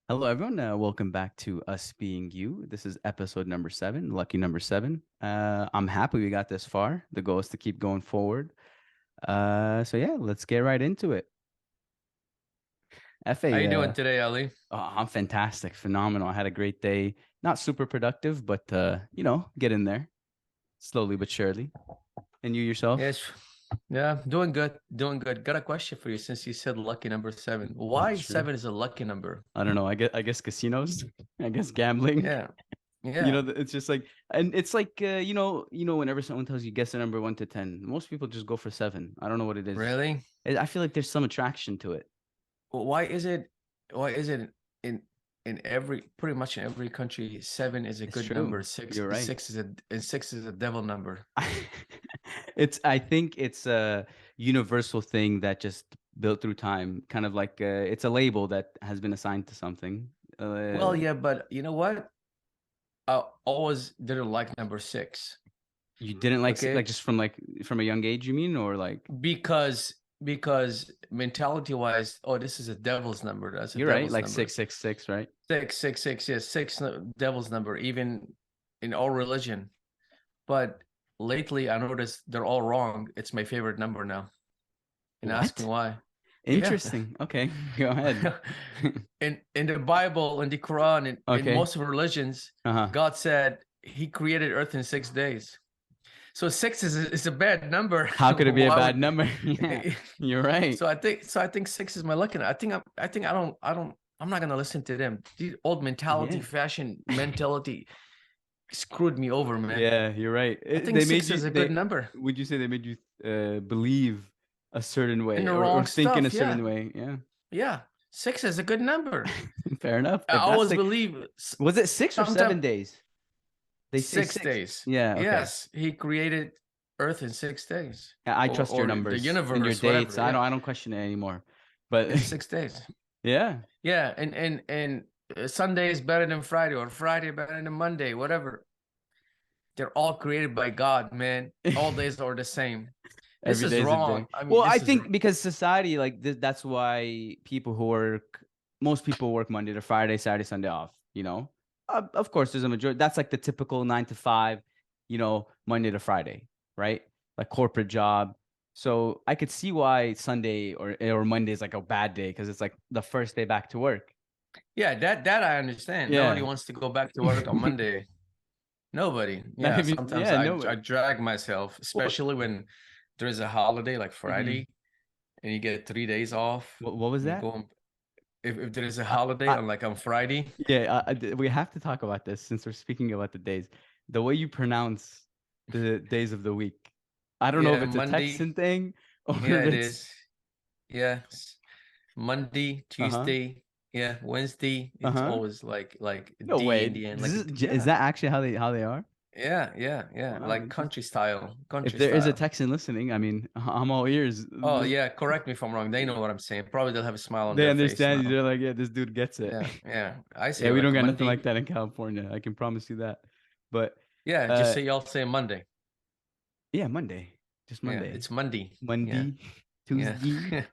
Hello, everyone. Welcome back to Us Being You. This is episode number seven, lucky number seven. I'm happy we got this far. The goal is to keep going forward. So yeah, let's get right into it. How FA, you doing today, Ali? I'm fantastic, phenomenal. I had a great day. Not super productive, but get in there slowly but surely. And you yourself? Yes, yeah, doing good, doing good. Got a question for you since you said lucky number seven. Why Sure. seven is a lucky number? I don't know. I guess casinos. I guess gambling. Yeah, yeah, It's just like, and it's like, whenever someone tells you guess the number 1 to 10, most people just go for seven. I don't know what it is. really? I feel like there's some attraction to it. Why is it? Why is it in every pretty much in every country seven is a It's good number. true. Six You're right. six is a and six is a devil number. I think it's a universal thing that just built through time, kind of like it's a label that has been assigned to something. Well, yeah, but you know what? I always didn't like number six. You didn't like Okay, just from a young age, you mean, or like because mentality wise, oh, this is a devil's number. That's a you're right, devil's like number. 666, right? 666, yes, devil's number, even in all religion. But lately, I noticed they're all wrong. It's my favorite number now. And ask me What? why. Yeah. Interesting. Okay, go ahead. In the Bible, in the Quran, in Okay. most of religions, Uh-huh. God said He created Earth in 6 days. So six is a bad number. How could it be a Why bad would? number? Yeah, you're right. So I think six is my lucky number. I'm not gonna listen to them. The old mentality, Yeah. fashion mentality screwed me over, man. Yeah, you're right. I think They made six you is a good they number. would you say they made you believe a certain And way the or wrong think in a stuff, certain yeah. way? Yeah. Yeah. Six is a good number. Fair enough. I If that's always the believe Was it 6 or 7 sometimes days? They say 6. 6 days. Yeah, okay. Yes, he created Earth in 6 days. Yeah, I Or trust your or the numbers and your universe, dates. whatever. I don't Yeah. I don't question it anymore. But In 6 days. yeah. Yeah, and Sunday is better than Friday, or Friday better than Monday, whatever. They're all created by God, man. All days are the same. This Every is day is a day. wrong. I mean, Well, I this is think because society, like that's why most people work Monday to Friday, Saturday, Sunday off. Of course, there's a majority. That's like the typical 9 to 5, Monday to Friday, right? Like corporate job. So I could see why Sunday or Monday is like a bad day because it's like the first day back to work. yeah, that I understand. Nobody Yeah. wants to go back to work on Monday. Nobody. Not Yeah, even, sometimes yeah, I no. drag myself, What, especially when there's a holiday like mhm. Friday and you get 3 days off What was and you that? go if there is a I, holiday I, on Friday. Yeah, we have to talk about this since we're speaking about the days. The way you pronounce the days of the week. I don't know if Yeah, it's a Monday. Texan thing or Yeah, if it it's is. Yeah. Monday, uh-huh. Tuesday, yeah, Wednesday. It's Uh-huh. always like No D way. in the end, like Is yeah, that actually how they are? yeah, Wow, like interesting. If country there is a style. Texan listening, I mean, I'm all ears. Oh yeah, correct me if I'm wrong. They know what I'm saying. Probably they'll have a smile on They their face understand you. now. They're like, yeah, this dude gets it. Yeah, yeah. I Yeah, say we don't like got nothing like Monday. that in California. I can promise you that. But Yeah, just uh say y'all say Monday. yeah, Monday. Just Yeah, Monday. it's Monday. Yeah, Monday, yeah. Tuesday.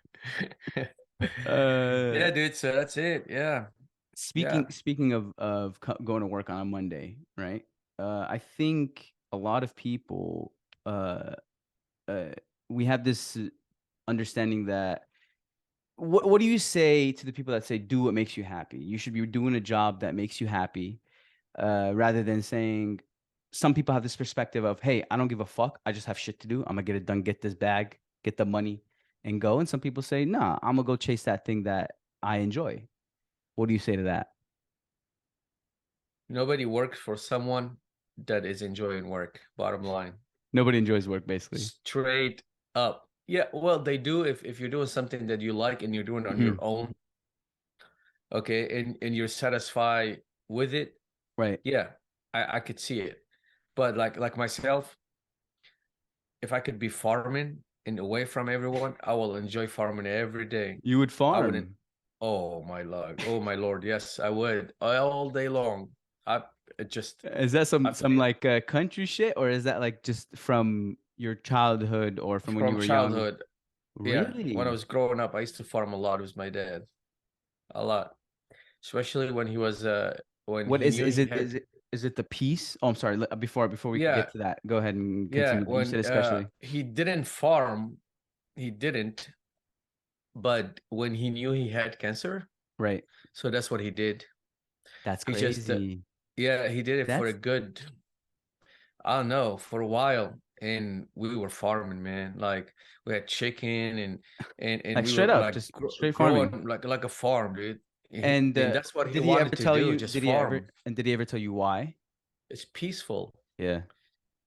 Uh Yeah, dude. So that's it. Yeah, Speaking yeah. speaking of going to work on a Monday, right? I think a lot of people uh uh we have this understanding that what do you say to the people that say do what makes you happy? You should be doing a job that makes you happy, rather than saying some people have this perspective of, hey, I don't give a fuck. I just have shit to do. I'm gonna get it done, get this bag, get the money, and go. And some people say, nah, I'm gonna go chase that thing that I enjoy. What do you say to that? Nobody works for someone that is enjoying work. Bottom line. Nobody enjoys work, basically. Straight up. Yeah, well, they do if you're doing something that you like and you're doing it on your Hmm. own, okay, and you're satisfied with it. Right. Yeah, I could see it. But like myself, if I could be farming and away from everyone, I will enjoy farming every day. You would I wouldn't. farm. Oh my Lord. Oh my Lord. Yes, I would all day long. I it just Is that I some like country shit, or is that like just from your childhood or from when you from were young? childhood. Yeah, when I Really? was growing up, I used to farm a lot with my dad. A lot. especially when he was when What he is knew is he it? had. Is it the peace? Oh, I'm sorry. Before we could Yeah, get to that, go ahead and yeah. continue. But you When said especially, he didn't farm, he didn't. But when he knew he had cancer, right? so that's what he did. That's He just crazy. yeah, he did it for a That's good, I don't know, for a while. And we were farming, man. Like we had chicken and like we straight were up, like just straight farming. growing like a farm, dude. And And that's what he did he ever wanted to tell do, you? just Did he ever? farm. And did he ever tell you why? It's peaceful, Yeah,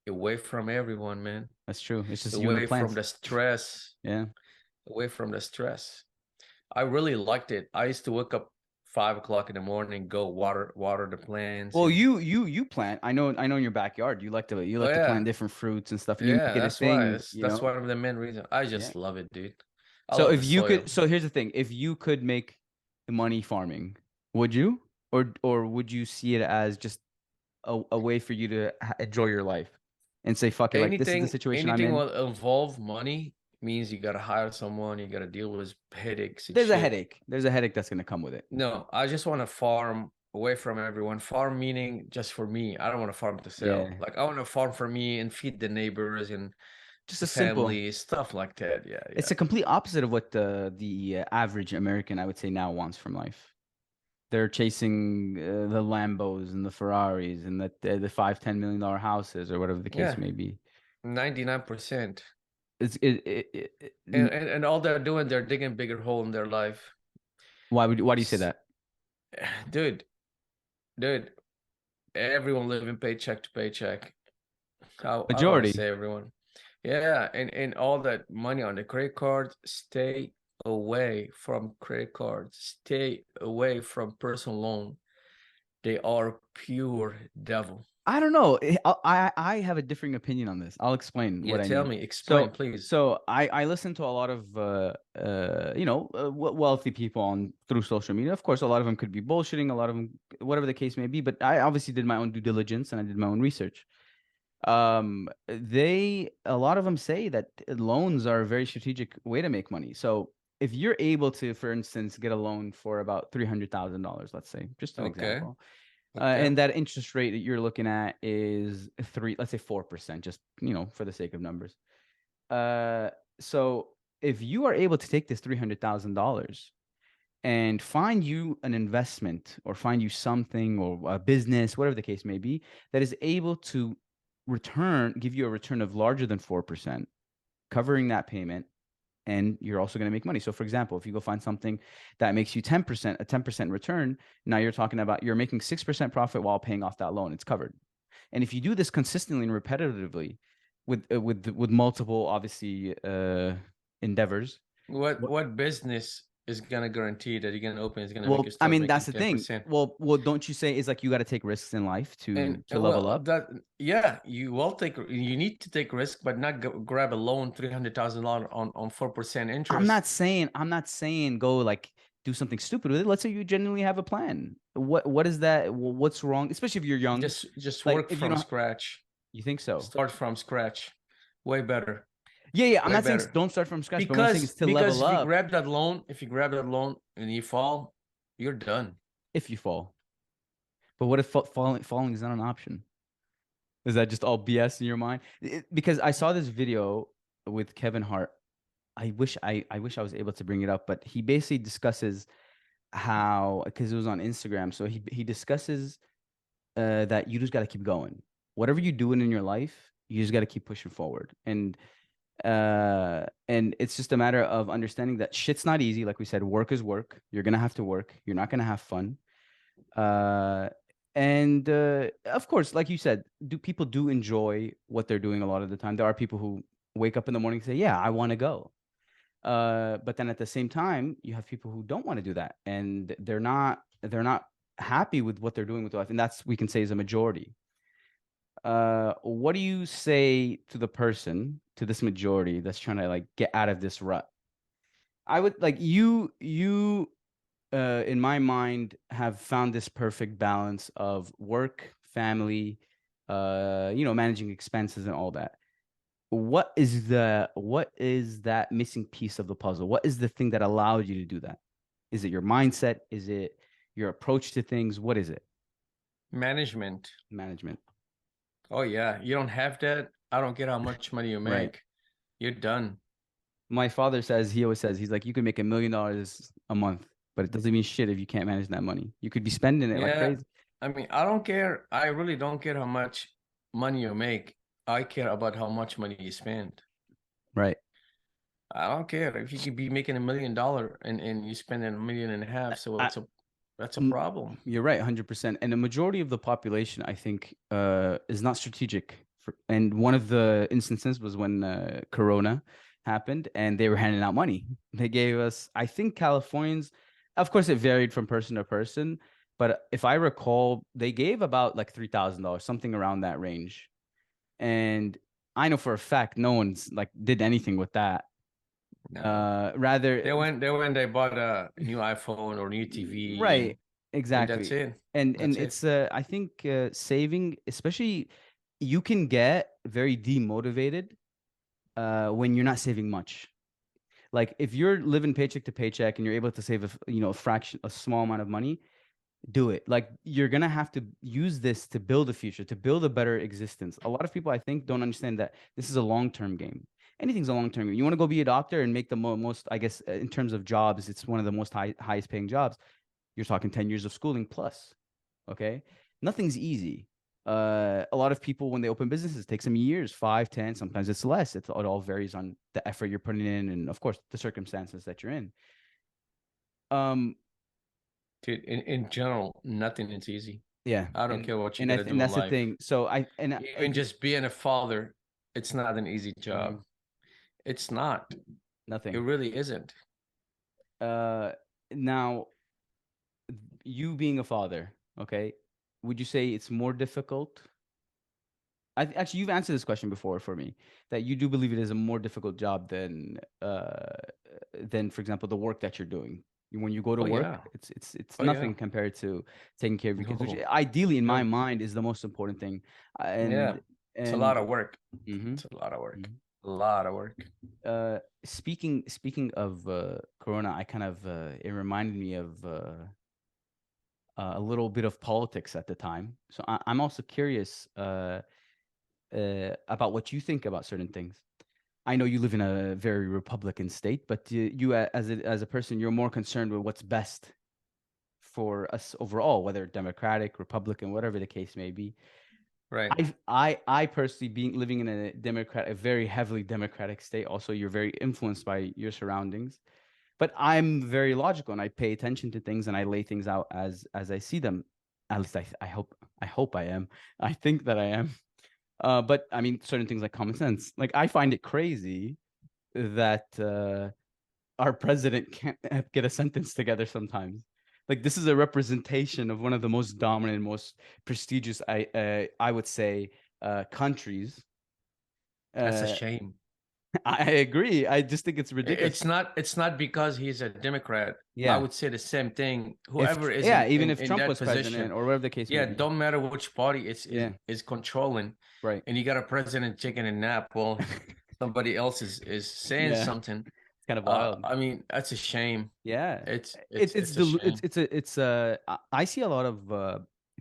away from everyone, man. that's true. It's just you and the Away from plants. the stress, Yeah. away from the stress. I really liked it. I used to wake up 5 o'clock in the morning, go water the plants, Well, and you plant. I know in your backyard you oh like to plant yeah, different fruits and stuff, and you yeah. make it a That's why. thing. That's one of the main reasons. I Yeah. just love it, dude. I So love if the you soil. could, so here's the thing: if you could make money farming, would you, or would you see it as just a way for you to enjoy your life and say, "Fuck it," like this is the situation I'm Anything in. will involve money means you gotta hire someone. You gotta deal with headaches and There's a shit. headache. There's a headache that's gonna come with it. No, I just want to farm away from everyone. Farm meaning just for me. I don't want to farm to sell. Yeah, Like I want to farm for me and feed the neighbors and just the a simple. family, stuff like that. Yeah, It's yeah. a complete opposite of what the average American, I would say, now wants from life. They're chasing the Lambos and the Ferraris and the $5-10 million houses or whatever the case Yeah, may be. 99%. It's And all they're doing, they're digging bigger hole in their life. why do you say S- that? Dude, dude, everyone living paycheck to paycheck. I don't want to Majority. say everyone. Yeah, and all that money on the credit card, stay away from credit cards. Stay away from personal loan. They are pure devil. I don't know. I have a differing opinion on this. I'll explain Yeah, what I tell mean. me, explain, So please. so I listen to a lot of wealthy people on through social media. Of course, a lot of them could be bullshitting, a lot of them whatever the case may be, but I obviously did my own due diligence and I did my own research. A lot of them say that loans are a very strategic way to make money. So if you're able to, for instance, get a loan for about $300,000, let's say, just an Okay, example, okay. and that interest rate that you're looking at is let's say 4%, just for the sake of numbers. Uh, so if you are able to take this $300,000 and find you an investment or find you something or a business, whatever the case may be, that is able to give you a return of larger than 4%, covering that payment, and you're also going to make money. So, for example, if you go find something that makes you 10%, a 10% return, now you're talking about you're making 6% profit while paying off that loan. It's covered. And if you do this consistently and repetitively with multiple, obviously, endeavors, What business is gonna guarantee that you're gonna open is gonna make you well, I start mean, that's making the thing. 10%? Well, don't you say is like you got to take risks in life to And level well, up? that yeah, you need to take risk, but not grab a loan $300,000 on 4% interest. I'm not saying go like do something stupid with it. Let's say you genuinely have a plan. What is that? What's wrong? Especially if you're young. Just Like work if you from don't, scratch. you think so? Start from scratch. Way better. Yeah, yeah. I'm Way not saying better. don't start from scratch, but what I'm saying is Because to level up if you grab that loan and you fall, you're done. if you fall. But what if falling is not an option? Is that just all BS in your mind? Because I saw this video with Kevin Hart. I wish I was able to bring it up, but he basically discusses how because it was on Instagram. So he discusses that you just got to keep going. Whatever you're doing in your life, you just got to keep pushing forward. And it's just a matter of understanding that shit's not easy. Like we said, work is work. You're gonna have to work. You're not gonna have fun. Uh, and of course, like you said, do people do enjoy what they're doing a lot of the time? There are people who wake up in the morning and say, "Yeah, I want to go." But then at the same time, you have people who don't want to do that, and they're not happy with what they're doing with their life, and that's we can say is a majority. What do you say to the person, to this majority that's trying to like get out of this rut? I would like in my mind have found this perfect balance of work, family, managing expenses and all that. What is that missing piece of the puzzle? What is the thing that allowed you to do that? Is it your mindset? Is it your approach to things? What is it? Management. Management. Oh yeah, you don't have that. I don't care how much money you Right. make. You're done. My father says, he always says, he's like, you can make $1 million a month, but it doesn't mean shit if you can't manage that money. You could be spending it like Yeah. crazy. I mean, I don't care. I really don't care how much money you make. I care about how much money you spend. Right. I don't care if you could be making $1 million and you spend $1.5 million. So I, that's a problem. you're right, 100%. And the majority of the population, I think, is not strategic. And one of the instances was when Corona happened and they were handing out money. They gave us, I think, Californians, of course, it varied from person to person. But if I recall, they gave about like $3,000, something around that range. And I know for a fact no one's like did anything with that. No. Rather, They bought a new iPhone or new TV right, and that's exactly. it. And That's it. it's I think saving, especially, you can get very demotivated when you're not saving much. Like if you're living paycheck to paycheck and you're able to save a fraction, a small amount of money, do it. Like you're gonna have to use this to build a future, to build a better existence. A lot of people, I think, don't understand that this is a long-term game. Anything's a long-term game. You want to go be a doctor and make the most, I guess, in terms of jobs, it's one of the most highest paying jobs. You're talking 10 years of schooling plus. Okay. Nothing's easy. A lot of people, when they open businesses, it takes them years, 5, 10, sometimes it's less. It all varies on the effort you're putting in and, of course, the circumstances that you're in. Um, Dude, in general, nothing is easy. yeah. I don't And care what you and gotta and do in that's the life. thing. So Even just being a father, it's not an easy mhm, job. It's not. It nothing. really isn't. Uh, Now, you being a father, okay, would you say it's more difficult? Actually, you've answered this question before for me, that you do believe it is a more difficult job than, for example, the work that you're doing. When you go to Oh work, yeah. it's Oh yeah. nothing compared to taking care of your kids, which No, ideally, in my no. mind, is the most important thing. Yeah. And It's a lot and of work. mhm, It's a lot of work. mhm. A lot of work. Speaking of Corona, I kind of it reminded me of a little bit of politics at the time. So I'm also curious about what you think about certain things. I know you live in a very Republican state, but as a person, you're more concerned with what's best for us overall, whether Democratic, Republican, whatever the case may be. Right. I personally, being living in a very heavily Democratic state, also you're very influenced by your surroundings. But I'm very logical and I pay attention to things and I lay things out as I see them. At least I hope I am. I think that I am. But I mean, certain things like common sense. Like I find it crazy that our president can't get a sentence together sometimes. Like this is a representation of one of the most dominant, most prestigious, I would say, countries. That's a Uh, shame. I agree. I just think it's ridiculous. It's not because he's a Democrat. I Yeah. would say the same thing. If Whoever is yeah, in even in, if in Trump that was president position, or whatever the case may yeah, be. don't matter which party is Yeah. is controlling, Right. and you got a president taking a nap while somebody else is saying Yeah. something. It's kind of wild. I mean, that's a shame. Yeah. It's It, it's it's it's a the shame. it's I see a lot of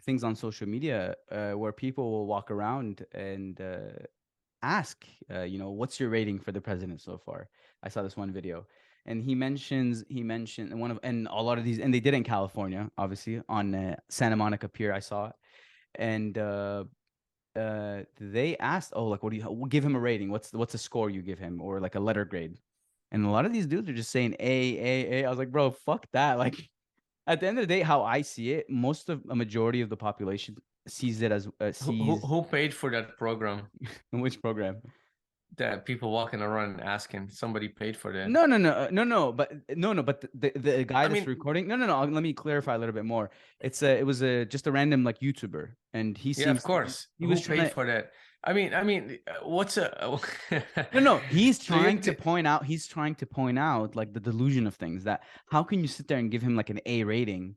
things on social media where people will walk around and ask, what's your rating for the president so far? I saw this one video, and he mentioned one of, and a lot of these, and they did it in California, obviously on Santa Monica Pier. I saw it, and they asked, oh, like, what do you give him a rating? What's a score you give him, or like a letter grade? And a lot of these dudes are just saying A. I was like, bro, fuck that. Like, at the end of the day, how I see it, a majority of the population sees it as sees Who paid for that program? in which program. That people walking around and asking somebody paid for that. No, no, no, no, no, but no, no, but the guy I that's mean, recording, no, no, no. Let me clarify a little bit more. It was just a random like YouTuber, and he yeah, of seems to be course. he was Who trying paid to for that? I mean, what's a no, no, he's do you trying to point out, like the delusion of things, that how can you sit there and give him like an A rating?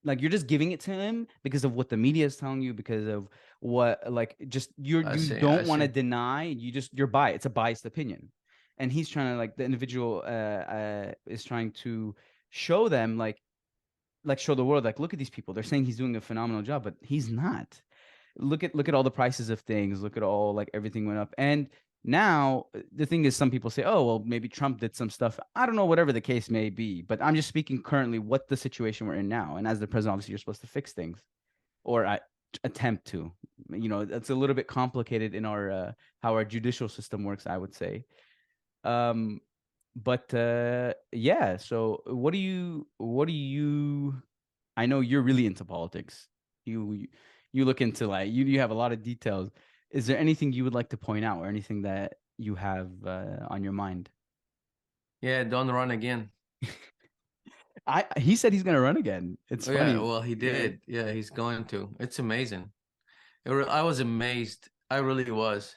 Like you're just giving it to him because of what the media is telling you, because of what, like, just I you see, I don't want to see. deny, you're biased. It's a biased opinion. And he's trying to, like, the individual is trying to show them, like, like show the world, like, look at these people. They're saying he's doing a phenomenal job, but he's not. Look at all the prices of things. Look at all, like, everything went up. And now the thing is, some people say, oh well, maybe Trump did some stuff. I don't know, whatever the case may be. But I'm just speaking currently what the situation we're in now. And as the president, obviously, you're supposed to fix things, or attempt to. That's a little bit complicated in our how our judicial system works, I would say. Um, but yeah. So what do you? I know you're really into politics. You look into, like, you have a lot of details. Is there anything you would like to point out, or anything that you have on your mind? Yeah, don't run again. He said he's gonna run again. It's Oh, yeah, funny. well, he Yeah. did. Yeah, he's going to. It's amazing. I was amazed. I really was.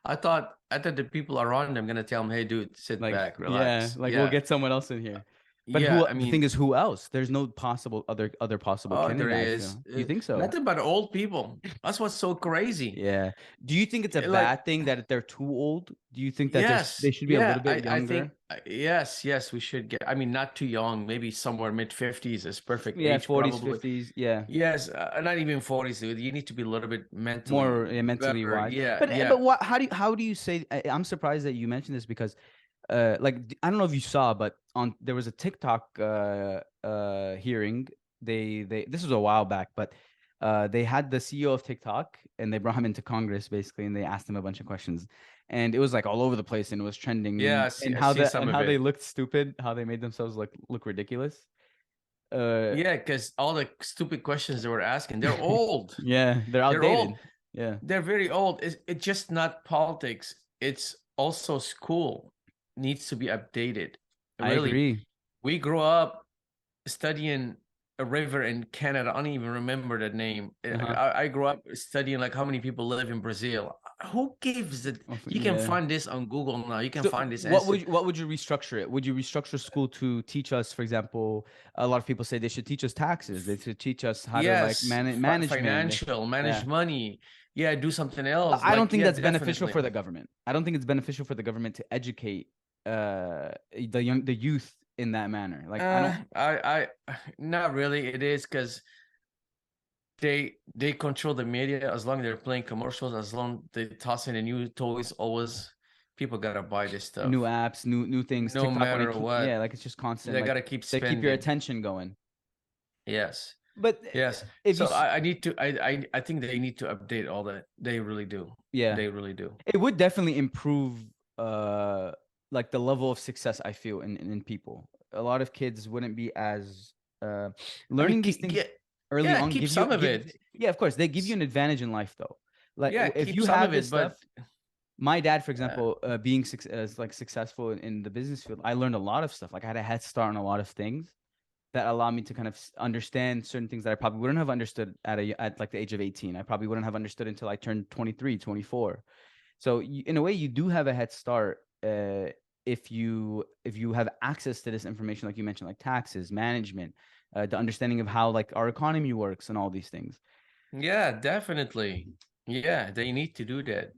I thought the people around him gonna tell him, "Hey, dude, sit Like, back, yeah, relax." like, we'll Yeah, get someone else in here. But yeah. I the thing mean, is, who else? There's no possible other possible oh, there candidate, I is feel. You think so? nothing but old people. That's what's so crazy. Yeah. Do you think it's a Like, bad thing that they're too old? Do you think that they yes, should be a yeah. little bit I younger? think yes, we should get. I mean, not too young. Maybe somewhere mid 50s is perfect Yeah, age, 40s, probably. 50s. Yeah. Yes, not even 40s, dude. You need to be a little bit mentally More, yeah, mentally better. wise. Yeah, But yeah. what how do you say, I'm surprised that you mentioned this, because like, I don't know if you saw, but on there was a TikTok hearing. They This was a while back, but they had the CEO of TikTok, and they brought him into Congress, basically, and they asked him a bunch of questions, and it was like all over the place, and it was trending. Yeah, And I see some and of how they it. looked stupid, how they made themselves look ridiculous. uh Yeah, because all the stupid questions they were asking, they're old. yeah, they're They're outdated. old. Yeah, They're very old. It's just not politics. It's also school needs to be updated. I Really, agree. we grew up studying a river in Canada. I don't even remember the name. Uh-huh. I grew up studying like how many people live in Brazil. Who gives it? You can Yeah. find this on Google now. You can So find this what answer. would you restructure it? Would you restructure school to teach us, for example, a lot of people say they should teach us taxes. They should teach us how to, like, Yes, management. financial, Yeah. manage money. Yeah, do something else. I don't Like, think yeah, that's beneficial definitely. for the government. I don't think it's beneficial for the government to educate the youth in that manner. Like, I don't. Not really. It is because they control the media as long as they're playing commercials, as long they toss in the new toys, always people gotta buy this New stuff. apps, new things. No TikTok, when matter yeah, what, like, it's just constant. they Like, gotta keep they keep your spending. attention going. Yes. But Yes. if you, So I need to I think they need to update all that. They really do. yeah, They really do. it would definitely improve uh like the level of success, I feel, in people. A lot of kids wouldn't be as uh I mean, learning these things early yeah, on keep give you some of give it. yeah, of course, they give you S- an advantage in life, though. Like, Yeah, if keep you some have of this it, but stuff. My dad, for uh, example, being like successful in the business field, I learned a lot of stuff. Like, I had a head start on a lot of things that allow me to kind of understand certain things that I probably wouldn't have understood at like the age of 18. I probably wouldn't have understood until I turned 23, 24. So in a way, you do have a head start if you have access to this information, like you mentioned, like taxes, management, the understanding of how, like, our economy works and all these things. yeah, definitely. Yeah, they need to do that.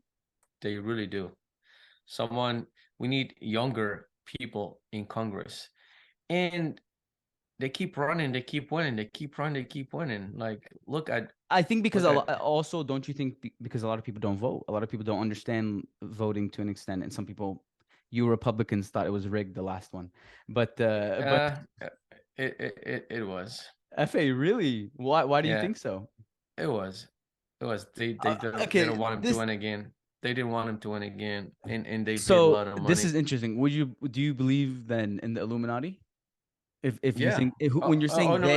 They really do. Someone We need younger people in Congress. And they keep running, they keep winning, they keep running, they keep winning. Like I think because look at also, don't you think, because a lot of people don't vote, a lot of people don't understand voting to an extent, and some people, you Republicans, thought it was rigged, the last one, but uh it was. FA, really? Why do you Yeah, think so? it was. It was. They Okay, don't want him to this win again. They didn't want him to win again. And they paid a so lot of this is money. interesting. Do you believe then in the Illuminati? If you Yeah. think, when you're saying No,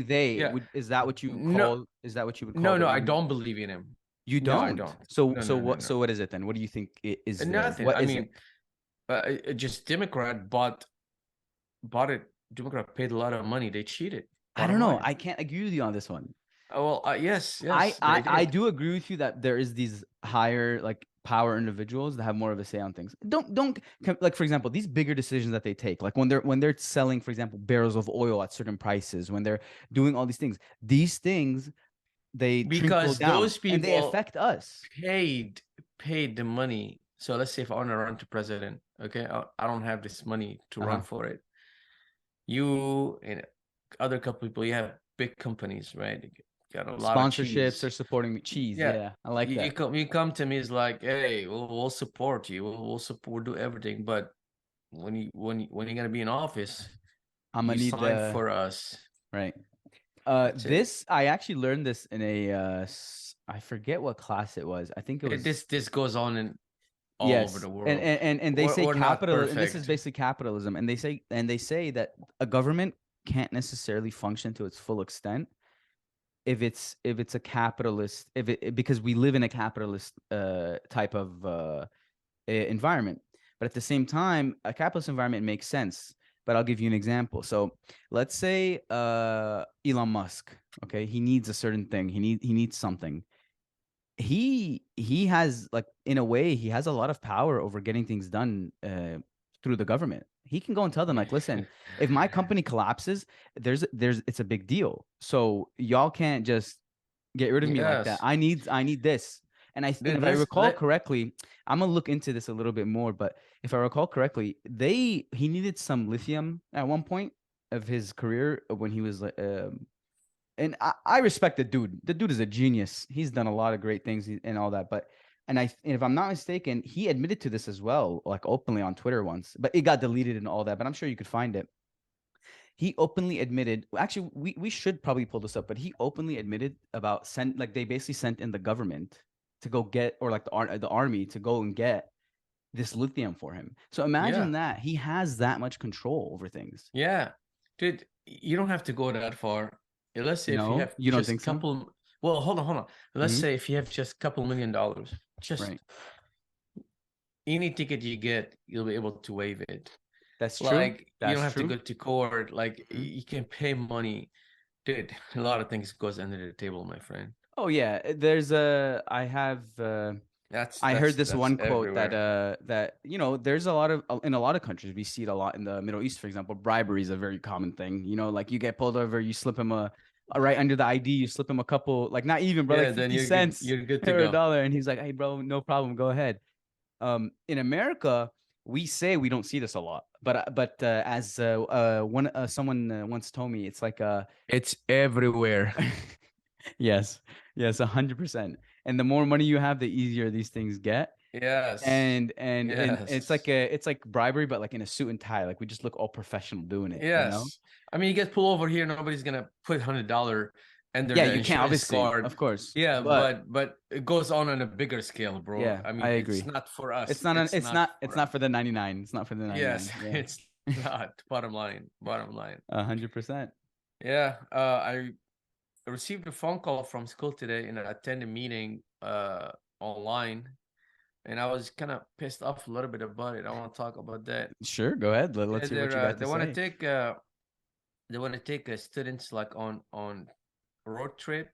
they, yeah. No, is that what you would call no, the no, I Illuminati? don't believe in him. You No, I don't. don't. So No, so no, no, what no. so what is it then? What do you think is there? Nothing. What I is it? mean, just Democrat bought it. Democrat paid a lot of money. They cheated. I don't Bottom know. line. I can't agree with you on this one. Well, yes, I, yes, they I I did. do agree with you that there is these higher, like, power individuals that have more of a say on things. Don't Like, for example, these bigger decisions that they take, like when they're selling, for example, barrels of oil at certain prices, when they're doing all these things, they trickle Because down those and they people affect us. paid the money. So let's say if I want to run to president, okay, I don't have this money to run Uh-huh. for it. You and other couple people, you have big companies, right? You got a lot of Sponsorships cheese. are supporting me. Cheese, Yeah, yeah, I like that. you come to me, it's like, hey, we'll support you, we'll support, do everything, but when you're gonna be in office, I'm gonna you need sign the for us. right. That's it. This I actually learned this in a I forget what class it was. I think it was This goes on in all over yes, the and world. and they say We're not capital, and this is perfect. basically capitalism, and they say that a government can't necessarily function to its full extent if it's a capitalist if it because we live in a capitalist type of environment. But at the same time, a capitalist environment makes sense. But I'll give you an example. So let's say Elon Musk, okay, he needs a certain thing. He needs something. He has like in a way he has a lot of power over getting things done through the government. He can go and tell them like, listen, if my company collapses, there's it's a big deal. So y'all can't just get rid of me like that. Yes. I need this. And if I Let's recall let correctly, I'm gonna look into this a little bit more. But if I recall correctly, he needed some lithium at one point of his career when he was and I respect the dude. The dude is a genius. He's done a lot of great things and all that. But and if I'm not mistaken, he admitted to this as well, like openly on Twitter once. But it got deleted and all that. But I'm sure you could find it. He openly admitted. Actually, we should probably pull this up. But he openly admitted about sent like they basically sent in the government to go get or like the army to go and get this lithium for him. So yeah. imagine that he has that much control over things. Yeah. Dude, you don't have to go that far. Let's say if you No, have you don't think just so? couple, well, hold on. Let's Hmm. say if you have just couple $1 million, Right. just any ticket you get, you'll be able to waive it. That's true. Like you don't That's have to true. go to court. Like Mhm. you can pay money. Dude, a lot of things goes under the table, my friend. Oh yeah, there's a That's I that's heard this that's one quote that everywhere. there's a lot of in a lot of countries we see it a lot in the Middle East, for example. Bribery is a very common thing. Like you get pulled over, you slip him a right under the ID, you slip him a couple, like not even, bro, like Yeah, then 50 you're good. cents You're good to or a go. dollar, and he's like, "Hey bro, no problem, go ahead." In America, we say we don't see this a lot, but as one someone once told me, it's like It's everywhere. yes, yes, 100%. And the more money you have, the easier these things get. Yes. And Yes. it's like bribery, but like in a suit and tie. Like we just look all professional doing it. Yes. I mean, you get pulled over here, nobody's gonna put $100 under Yeah, the you can't insurance obviously, card. of course, Yeah, but but it goes on a bigger scale, bro. yeah, I I mean, it's agree. not for us. It's not It's not it's for not us. for the 99. It's not for the Yes, 99. Yeah. it's not. Bottom line. Bottom line. 100%. Yeah. I received a phone call from school today and I attended a meeting online, and I was kind of pissed off a little bit about it. I want to talk about that. Sure, go ahead. Yeah, Let's hear what you got they to want to say. take students like on road trip,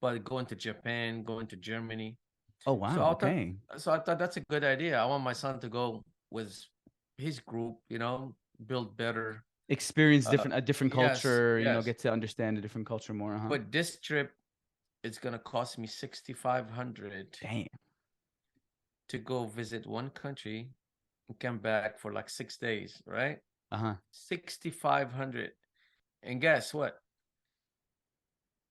but going to Japan, going to Germany. Oh So wow, I thought okay. I thought that's a good idea. I want my son to go with his group, build better. Experience Uh, a different yes, culture, yes. get to understand a different culture more, huh? But this trip is gonna cost me 6,500 Damn. to go visit one country and come back for like 6 days, right? Uh-huh. 6,500. And guess what?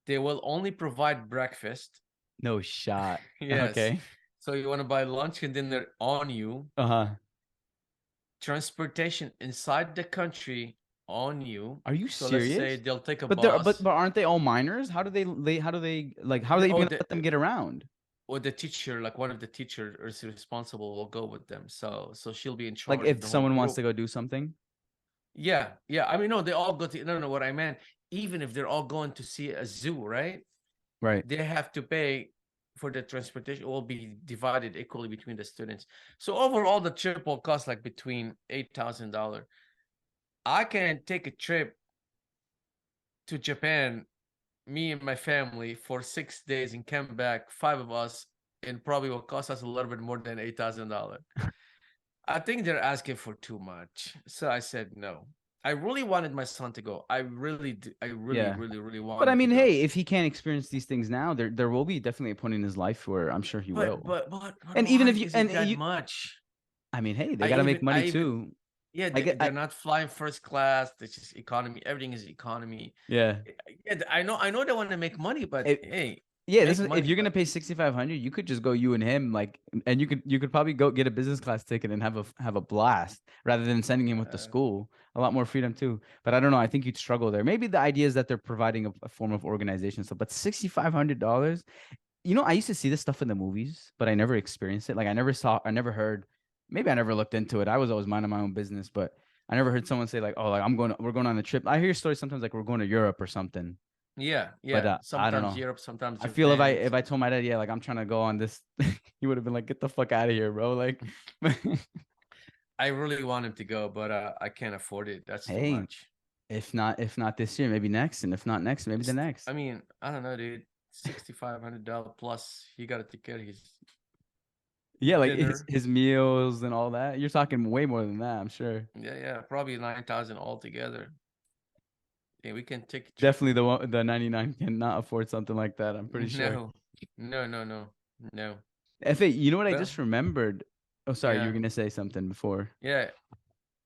They will only provide breakfast. No shot. Yes. Okay. So you want to buy lunch and dinner on you, Uh-huh. transportation inside the country on you. Are you So let's say serious? they'll take a But they're bus, but aren't they all minors? How do they like how are they even or gonna let them get around? the teacher, like one of the teachers is responsible, will go with them. So she'll be in Like charge of if the whole someone wants group. to go do something? Yeah, yeah. I mean, no, they all go to, no, no, what I meant, even if they're all going to see a zoo, right? Right. They have to pay for the transportation. It will be divided equally between the students. So overall, the trip will cost like between $8,000. I can take a trip to Japan, me and my family, for 6 days and come back, five of us, and probably will cost us a little bit more than $8,000. I think they're asking for too much. So I said no. I really wanted my son to go. I really, Yeah. really, really But I wanted to mean, go. hey, if he can't experience these things now, there will be definitely a point in his life where I'm sure he But will. but but but And even why if you is and it that you much? I mean, hey, they I got to make even I money even too. Yeah, I get, they're not flying first class. It's just economy. Everything is economy. yeah. Yeah, I know they want to make money, but hey, Yeah, this make is, if money. you're gonna But pay 6,500, you could just go you and him, like, and you could probably go get a business class ticket and have a blast rather than sending him with the uh, school. A lot more freedom too. But I don't know. I think you'd struggle there. Maybe the idea is that they're providing a form of organization stuff. But $6,500, I used to see this stuff in the movies, but I never experienced it. Like I never heard. Maybe I never looked into it. I was always minding my own business, but I never heard someone say like, "Oh, like we're going on a trip." I hear stories sometimes like we're going to Europe or something. yeah, But yeah. I don't Sometimes know. Europe, sometimes I feel Japan. if I told my dad, yeah, like I'm trying to go on this, he would have been like, "Get the fuck out of here, bro!" Like, I really want him to go, but I can't afford it. That's too hey, much. if not this year, maybe next, and if not next, maybe the I next. mean, I don't know, dude. $6,500 plus. He got to take care of his Yeah, like dinner. his meals and all that. You're talking way more than that, I'm sure. Yeah, yeah, probably 9,000 altogether. Yeah, we can take a trip Definitely with him. the 99 cannot afford something like that. I'm pretty sure. No, no, no, no, no. Fa, you know what I Well, just remembered? Oh, sorry, you were yeah, gonna say something before. yeah.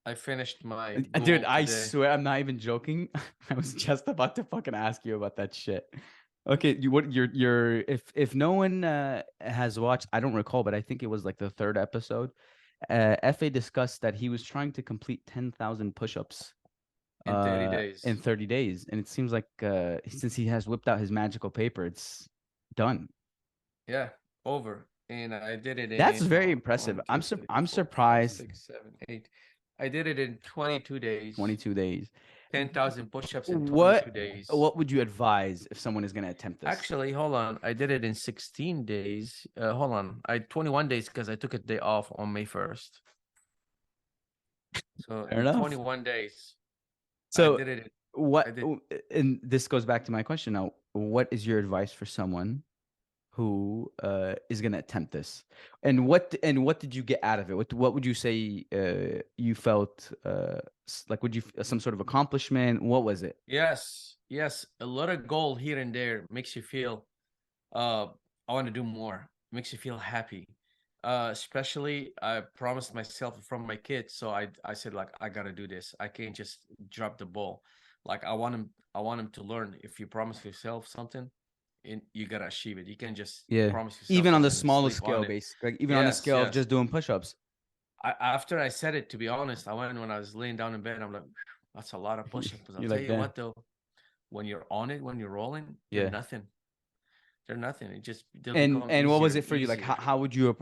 I finished my Dude, goal I today. swear I'm not even joking. I was just about to fucking ask you about that shit. Okay, you what your if no one has watched, I don't recall, but I think it was like the third episode. FA discussed that he was trying to complete 10,000 push-ups In 30 in days. 30 days, and it seems like since he has whipped out his magical paper, it's done. Yeah, over. And I did it That's in very impressive. 1, 2, 3, I'm 4, 5, surprised 6, 7, 8. I did it in 22 days. 22 days. 10,000 push-ups in What 22 days. what would you advise if someone is going to attempt this? Actually, hold on. I did it in 16 days. Hold on. I 21 days because I took a day off on May 1st. So Fair in enough. 21 days, I So did it. I what did. and this goes back to my question now. What is your advice for someone who is going to attempt this? And what did you get out of it? What would you say you felt like would you some sort of accomplishment? What was it? Yes, yes. A lot of goal here and there makes you feel uh I want to do more. Makes you feel happy. Especially I promised myself from my kids, so I said like I gotta do this. I can't just drop the ball. Like I want him to learn. If you promise yourself something, and you gotta achieve it. You can't just Yeah. promise yourself Even on the something and smallest sleep scale on it. base, like even on the Yes, scale of yes. just doing push-ups. After I said it, to be honest, I went when I was laying down in bed. I'm like, that's a lot of push-ups. But I'll You're tell like, you damn. what, though, when you're on it, when you're rolling, they're Yeah. nothing. They're nothing. They'll become And what easier was it and for you? Like easier. how would you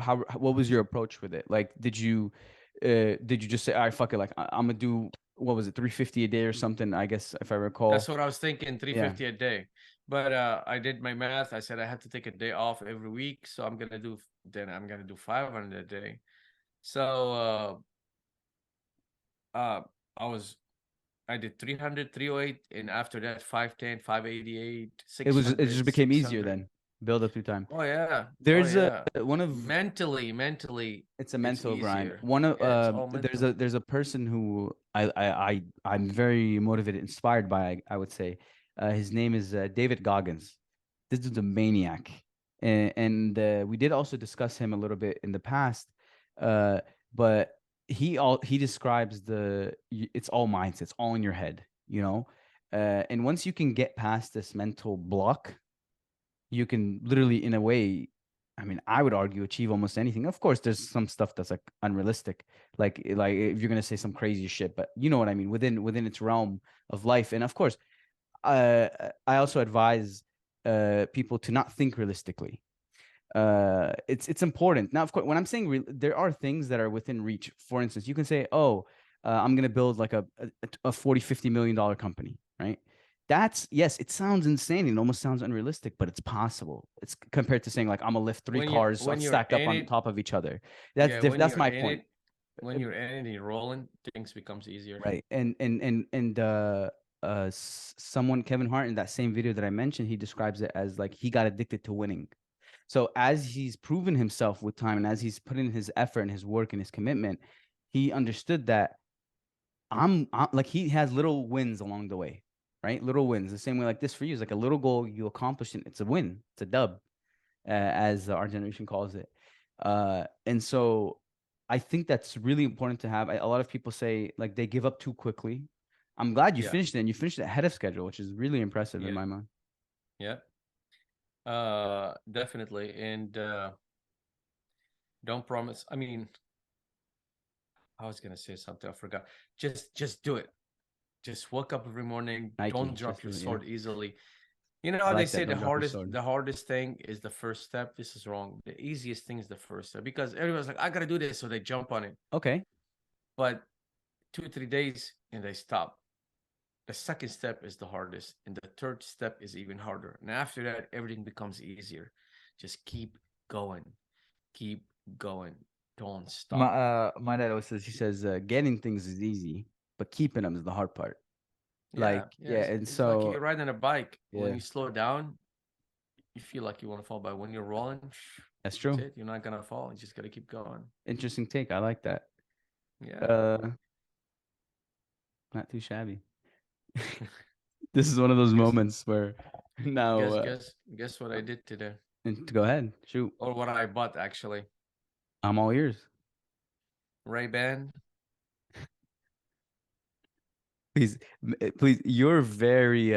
what was your approach with it? Like did you just say, all right, fuck it, like I'm gonna do what was it, 350 a day or something, I guess if I That's recall. what I was thinking, Yeah. 350 a day. But I did my math. I said I have to take a day off every week, so I'm gonna do 500 a day. So I was I did 300, 308, and after that 510, 588, It 600, just became easier 600. then. Build up through time. Oh yeah. Oh There's a yeah. one of Mentally, It's a it's mental grind. easier. One of Yeah, it's all mental. there's a person who I'm very motivated, inspired by. I would say, his name is David Goggins. This dude's a maniac, and we did also discuss him a little bit in the past. Uh, but he describes it's all mindset. It's all in your head, and once you can get past this mental block, you can literally, in a way, I mean, I would argue, achieve almost anything. Of course, there's some stuff that's like unrealistic, like if you're gonna say some crazy shit, but you know what I mean, within its realm of life. And of course, I also advise people to not think realistically. It's important. Now, of course, when I'm saying there are things that are within reach. For instance, you can say, oh, I'm going to build like a 40 $50 million company, right? That's, yes, it sounds insane. It almost sounds unrealistic, but it's possible. It's compared to saying like I'm gonna lift three cars When you're stacked up in on it, top of each other. yeah, That's my point. when you're in it and you're rolling, things becomes easier. Right. Someone, Kevin Hart, in that same video that I mentioned, he describes it as like he got addicted to winning. So as he's proven himself with time, and as he's put in his effort and his work and his commitment, he understood that I'm like, he has little wins along the way, right? Little wins. The same way like this for you is like a little goal you accomplish, and it's a win. It's a dub, as our generation calls it. And so I think that's really important to have. A lot of people say like they give up too quickly. I'm glad you Yeah, finished it and you finished it ahead of schedule, which is really impressive in yeah, my mind. yeah. Definitely. And don't promise. I mean, I was gonna say something, I forgot. Just do it. Just wake up every morning. Nike, Don't just drop your do it. Yeah. sword easily. You know I how they like that. say Don't drop your sword. the hardest thing is the first step. This is wrong. The easiest thing is the first step because everyone's like, I gotta do this, so they jump on it. Okay. But 2 or 3 days and they stop. The second step is the hardest, and the third step is even harder. And after that, everything becomes easier. Just going, keep going. Don't stop. My dad always says, he says, getting things is easy, but keeping them is the hard part. Yeah, Like, yeah. yeah, and It's like so you're riding a bike. When yeah, you slow down, you feel like you want to fall, but when you're rolling, that's that's true. it. You're not gonna fall. You just gotta keep going. Interesting take. I like that. Yeah. Uh, not too shabby. This is one of those Guess moments where now, guess what I did today, and go ahead, shoot. or what I bought actually. I'm all ears. Ray-Ban. Please, please. You're very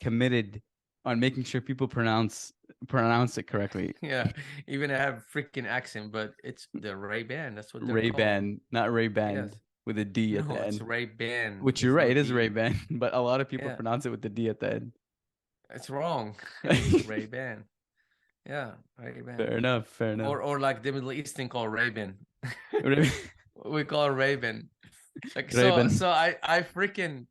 committed on making sure people pronounce it correctly. Yeah, even I have freaking accent, but it's the Ray-Ban. That's what they're Ray called. Ban, not Ray Band Yes. with a D at the No, it's end. Ray-Ban. Which you're There's right, no it is Ray D. Ban, but a lot of people Yeah, pronounce it with the D at the end. it's wrong. It's Ray-Ban. Yeah, Ray-Ban. Fair enough. Fair enough. Or like the Middle Eastern call Ray-Ban. Ray We call it Ray-Ban. Like Ban. so I freaking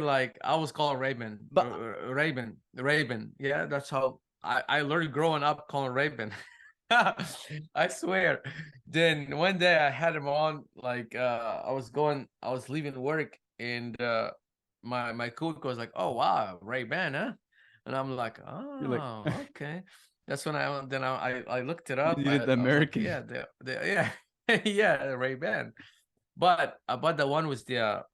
like I was called Raven, But Raven. Yeah, that's how I learned growing up calling Raven. I swear. Then one day I had him on, like I was leaving work, and my cook was like, "Oh wow, Ray-Ban, huh?" And I'm like, you're like, "Oh, okay." That's when I looked it you up. needed the I was like, American. "Yeah, yeah, yeah, Ray-Ban." But the one was the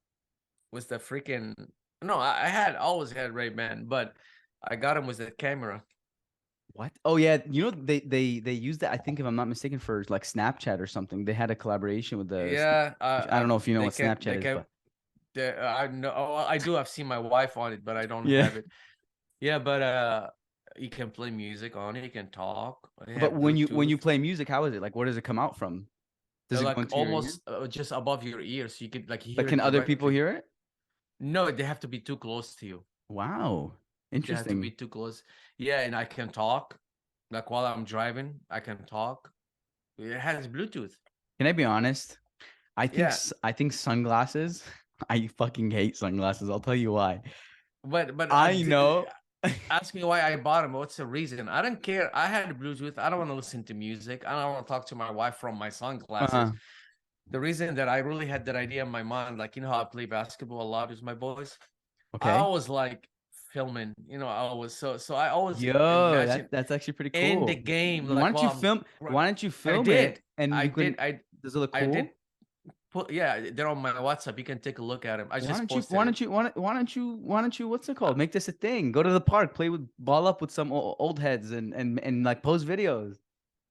freaking no, I had always had Ray-Ban, but I got him with the camera. What? Oh yeah, you know they used that. I think if I'm not mistaken for like Snapchat or something. They had a collaboration with the. Yeah, I don't know if you know what they Snapchat is, can but I know, oh, I do. I've seen my wife on it, but I don't yeah. have it. Yeah, but you can play music on it. You can talk. They But have when Bluetooth, you play music, how is it? Like, where does it come out from? Does it go like into your ear? almost just above your ear, so you could like Like, hear can it other people directly. hear it? No, they have to be too close to you. Wow, They have to be interesting. too close. Yeah, and I can talk. Like while I'm driving, I can talk. It has Bluetooth. Can I be honest? Yeah, I think sunglasses. I fucking hate sunglasses. I'll tell you why. but I know. ask me why I bought them. What's the reason? I don't care. I had Bluetooth. I don't want to listen to music. I don't want to talk to my wife from my sunglasses. uh, The reason that I really had that idea in my mind, like you know how I play basketball a lot with my boys. I okay. always like filming. You know, I always so I always Yo, imagine that's actually pretty in the cool. game, Why like don't you while I'm. film? Why don't you I film it did. and I you did. can? Does it look I did cool? put. Yeah, they're on my WhatsApp. You can take a look at them. I Why just don't you? posted it. Why don't you? What's it called? Make this a thing. Go to the park, play with ball up with some old heads, and like post videos.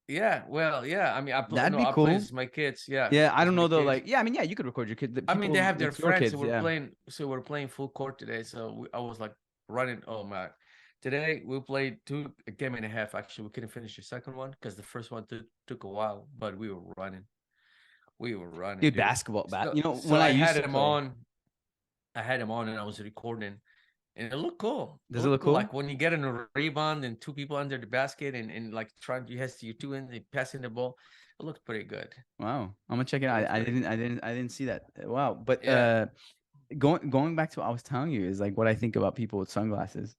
Yeah, well, yeah. I mean, That'd be I play cool. with my kids. Yeah, Yeah, I with don't my know though. kids. Like, yeah, I mean, yeah, you could record your kid. The I mean, they people, have their it's your friends. kids. Yeah. So we're playing full court today. So I was like running. Oh my! Today we played a game and a half. Actually, we couldn't finish the second one because the first one took a while. But we were running, Dude, dude. basketball. So You know, so when I I used had to him play, on. I had him on, and I was recording, and it looked cool. It does it looked look cool. cool? Like when you get in a rebound and two people under the basket, and like trying, you has to you two in passing the ball. It looked pretty good. Wow, I'm gonna check it It out. looks pretty good. I didn't see that. Wow, but Yeah. going back to what I was telling you is like what I think about people with sunglasses.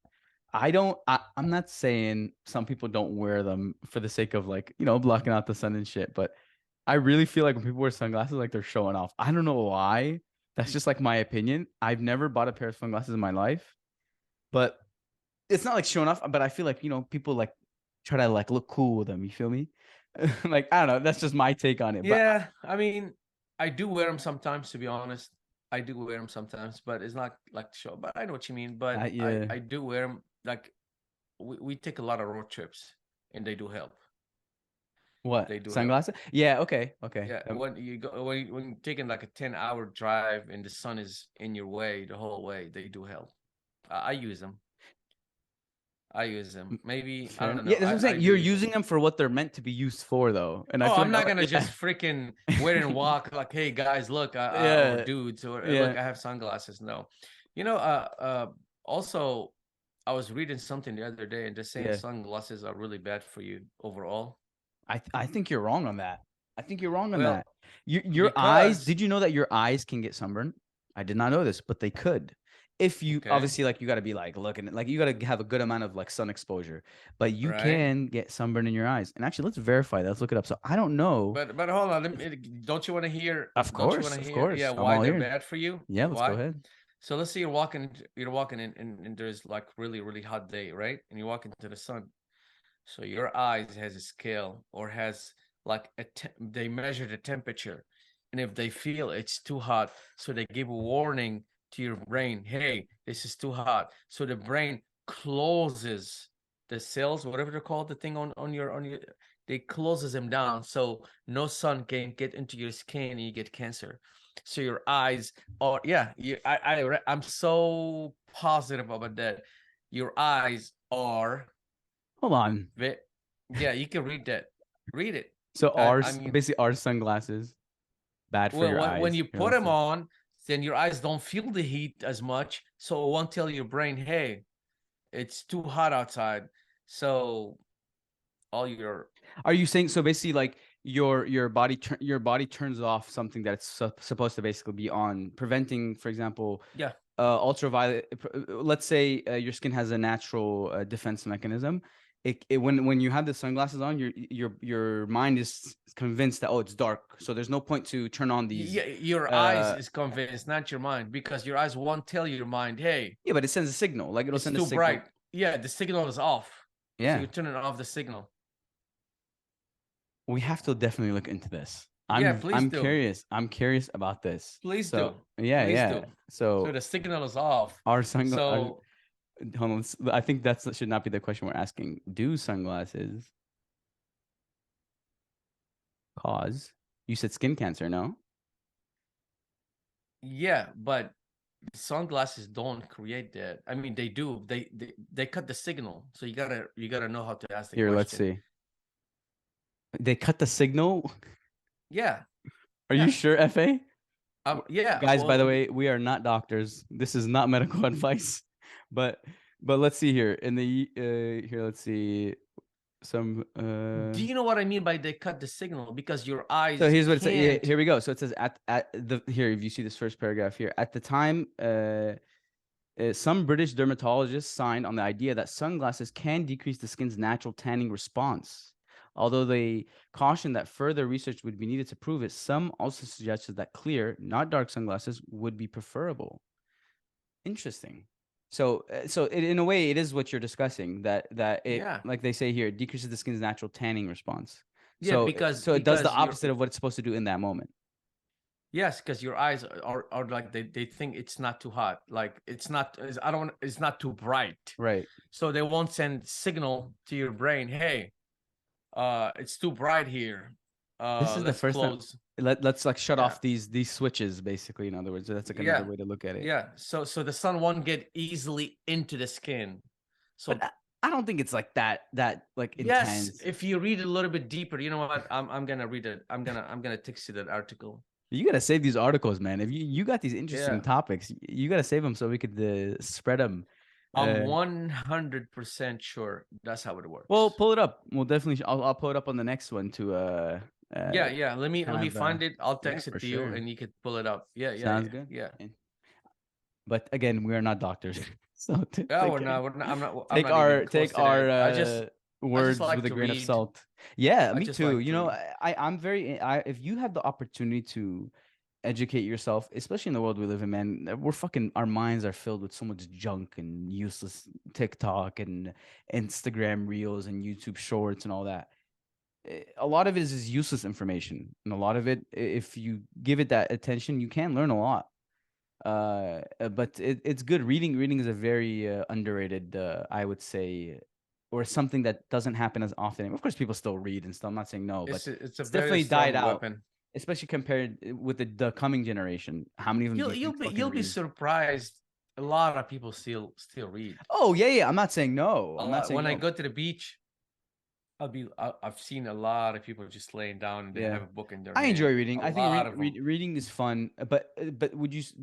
I don't. I'm not saying some people don't wear them for the sake of like blocking out the sun and shit, but I really feel like when people wear sunglasses, like they're showing off. I don't know why. That's just like my opinion. I've never bought a pair of sunglasses in my life, but it's not like showing off. But I feel like people like try to like look cool with them. You feel me? Like I don't know. That's just my take on it. But Yeah, I mean, I do wear them sometimes, to be honest. I do wear them sometimes, but it's not like the show. But I know what you mean. But yeah, I do wear them. Like we take a lot of road trips, and they do help. What? They do help. Sunglasses? Yeah, okay, okay. Yeah, when you're taking like a 10-hour drive and the sun is in your way the whole way, they do help. I use them. I use them. Maybe I Fair enough. don't Yeah, know. that's what I'm I saying. do You're use them. using them for what they're meant to be used for, though. And I Oh, feel I'm like, not gonna yeah, just freaking wear and walk like, hey guys, look, or yeah, dudes, or look, yeah, I have sunglasses. No, you know, also, I was reading something the other day and just saying yeah. sunglasses are really bad for you overall. I think you're wrong on that. I think you're wrong on Well, that. Your eyes, because did you know that your eyes can get sunburned? I did not know this, but they could. If you okay, obviously like you got to be like looking like you got to have a good amount of like sun exposure, but you right? can get sunburn in your eyes. And actually, let's verify that. Let's look it up. So I don't know. But hold on, don't you want to hear? Of Don't you want course, to of hear? Yeah, course. I'm why all they're ears. bad for you? Yeah, let's go Why? ahead. So let's say you're walking in, and there's like really hot day, right? And you walk into the sun. So your eyes has a scale or has like they measure the temperature, and if they feel it's too hot, so they give a warning to your brain, hey, this is too hot. So the brain closes the cells, whatever they're called, the thing on your, they closes them down, so no sun can get into your skin and you get cancer. So your eyes are, yeah, I'm so positive about that. Your eyes are Hold on. yeah, you can read that. Read it. So I mean, basically our sunglasses bad for well, your when eyes. you Here, put let's them see. on, then your eyes don't feel the heat as much, so it won't tell your brain, "Hey, it's too hot outside." So all your Are you saying so basically like your body turns off something that's supposed to basically be on, preventing, for example, yeah, ultraviolet. Let's say your skin has a natural defense mechanism. When you have the sunglasses on, your mind is convinced that, oh, it's dark, so there's no point to turn on these. yeah, your eyes Uh, is convinced, not your mind, because your eyes won't tell your mind, "Hey, yeah, but it sends a signal. Like it'll it's send a too signal. bright." Yeah, the signal is off, so Yeah, you're turning off the signal. we have to definitely look into this. Yeah, please I'm do. curious. I'm curious about this. Please So do. yeah, Please yeah. do. So So the signal is off. our sun our So hold on, I think that should not be the question we're asking. Do sunglasses cause? You said skin cancer, no? yeah, but sunglasses don't create that. I mean, they do. They cut the signal. So you gotta know how to ask the Here, let's question. see. They cut the signal. Yeah, Are you yeah, sure, FA? yeah. Guys, by Well, the way, we are not doctors. This is not medical advice. But let's see here. In the here, let's see some do you know what I mean by they cut the signal? Because your so eyes here's what it says. Yeah, can't. here we go. So it says at the here, if you see this first paragraph here, at the time, some British dermatologists signed on the idea that sunglasses can decrease the skin's natural tanning response. Although they cautioned that further research would be needed to prove it, some also suggested that clear, not dark sunglasses would be preferable. Interesting. So, in a way, it is what you're discussing, that it, Yeah, like they say here, it decreases the skin's natural tanning response. yeah. So, it does the You're opposite of what it's supposed to do in that moment. yes, because your eyes are like they think it's not too hot. Like I don't. It's not too bright. Right. So they won't send signal to your brain. Hey, it's too bright here. This is the Let's first time. close. Let's like shut Yeah, off these switches, basically. In other words, that's like another yeah, way to look at it. yeah. So the sun won't get easily into the skin. But So I don't think it's like that like yes, intense. if you read it a little bit deeper, you know what? I'm gonna read it. I'm gonna text you that article. You gotta save these articles, man. If you got these interesting Yeah, topics, you gotta save them so we could spread them. I'm 100% sure that's how it Well, works. pull it up. We'll definitely. I'll pull it up on the next one to uh Yeah, yeah. Let me kind let me of find it. I'll yeah, text it for to you, sure. and you could pull it up. Yeah, yeah, Sounds yeah, good. yeah. But again, we are not doctors, so Yeah, we're not. We're not. I'm take not even our close to that. I just words with like a to grain of read. salt. Yeah, I me just too. like You to know, read. I'm very if you have the opportunity to educate yourself, especially in the world we live in, man, our minds are filled with so much junk and useless TikTok and Instagram reels and YouTube shorts and all that. A lot of it is useless information, and a lot of it, if you give it that attention, you can learn a lot. But it's good. Reading is a very underrated, I would say, or something that doesn't happen as often. Of course, people still read and stuff. I'm not saying no, but It's a it's very definitely died strong out, weapon. especially compared with the coming generation. How many of them do you think fucking You'll be read? surprised. A lot of people still read. Oh yeah, yeah. I'm not saying no. A I'm not lot. saying When I no. go to the beach, I've seen a lot of people just laying down and they Yeah, have a book in their I enjoy hand. reading. A I think lot of them. reading is fun, but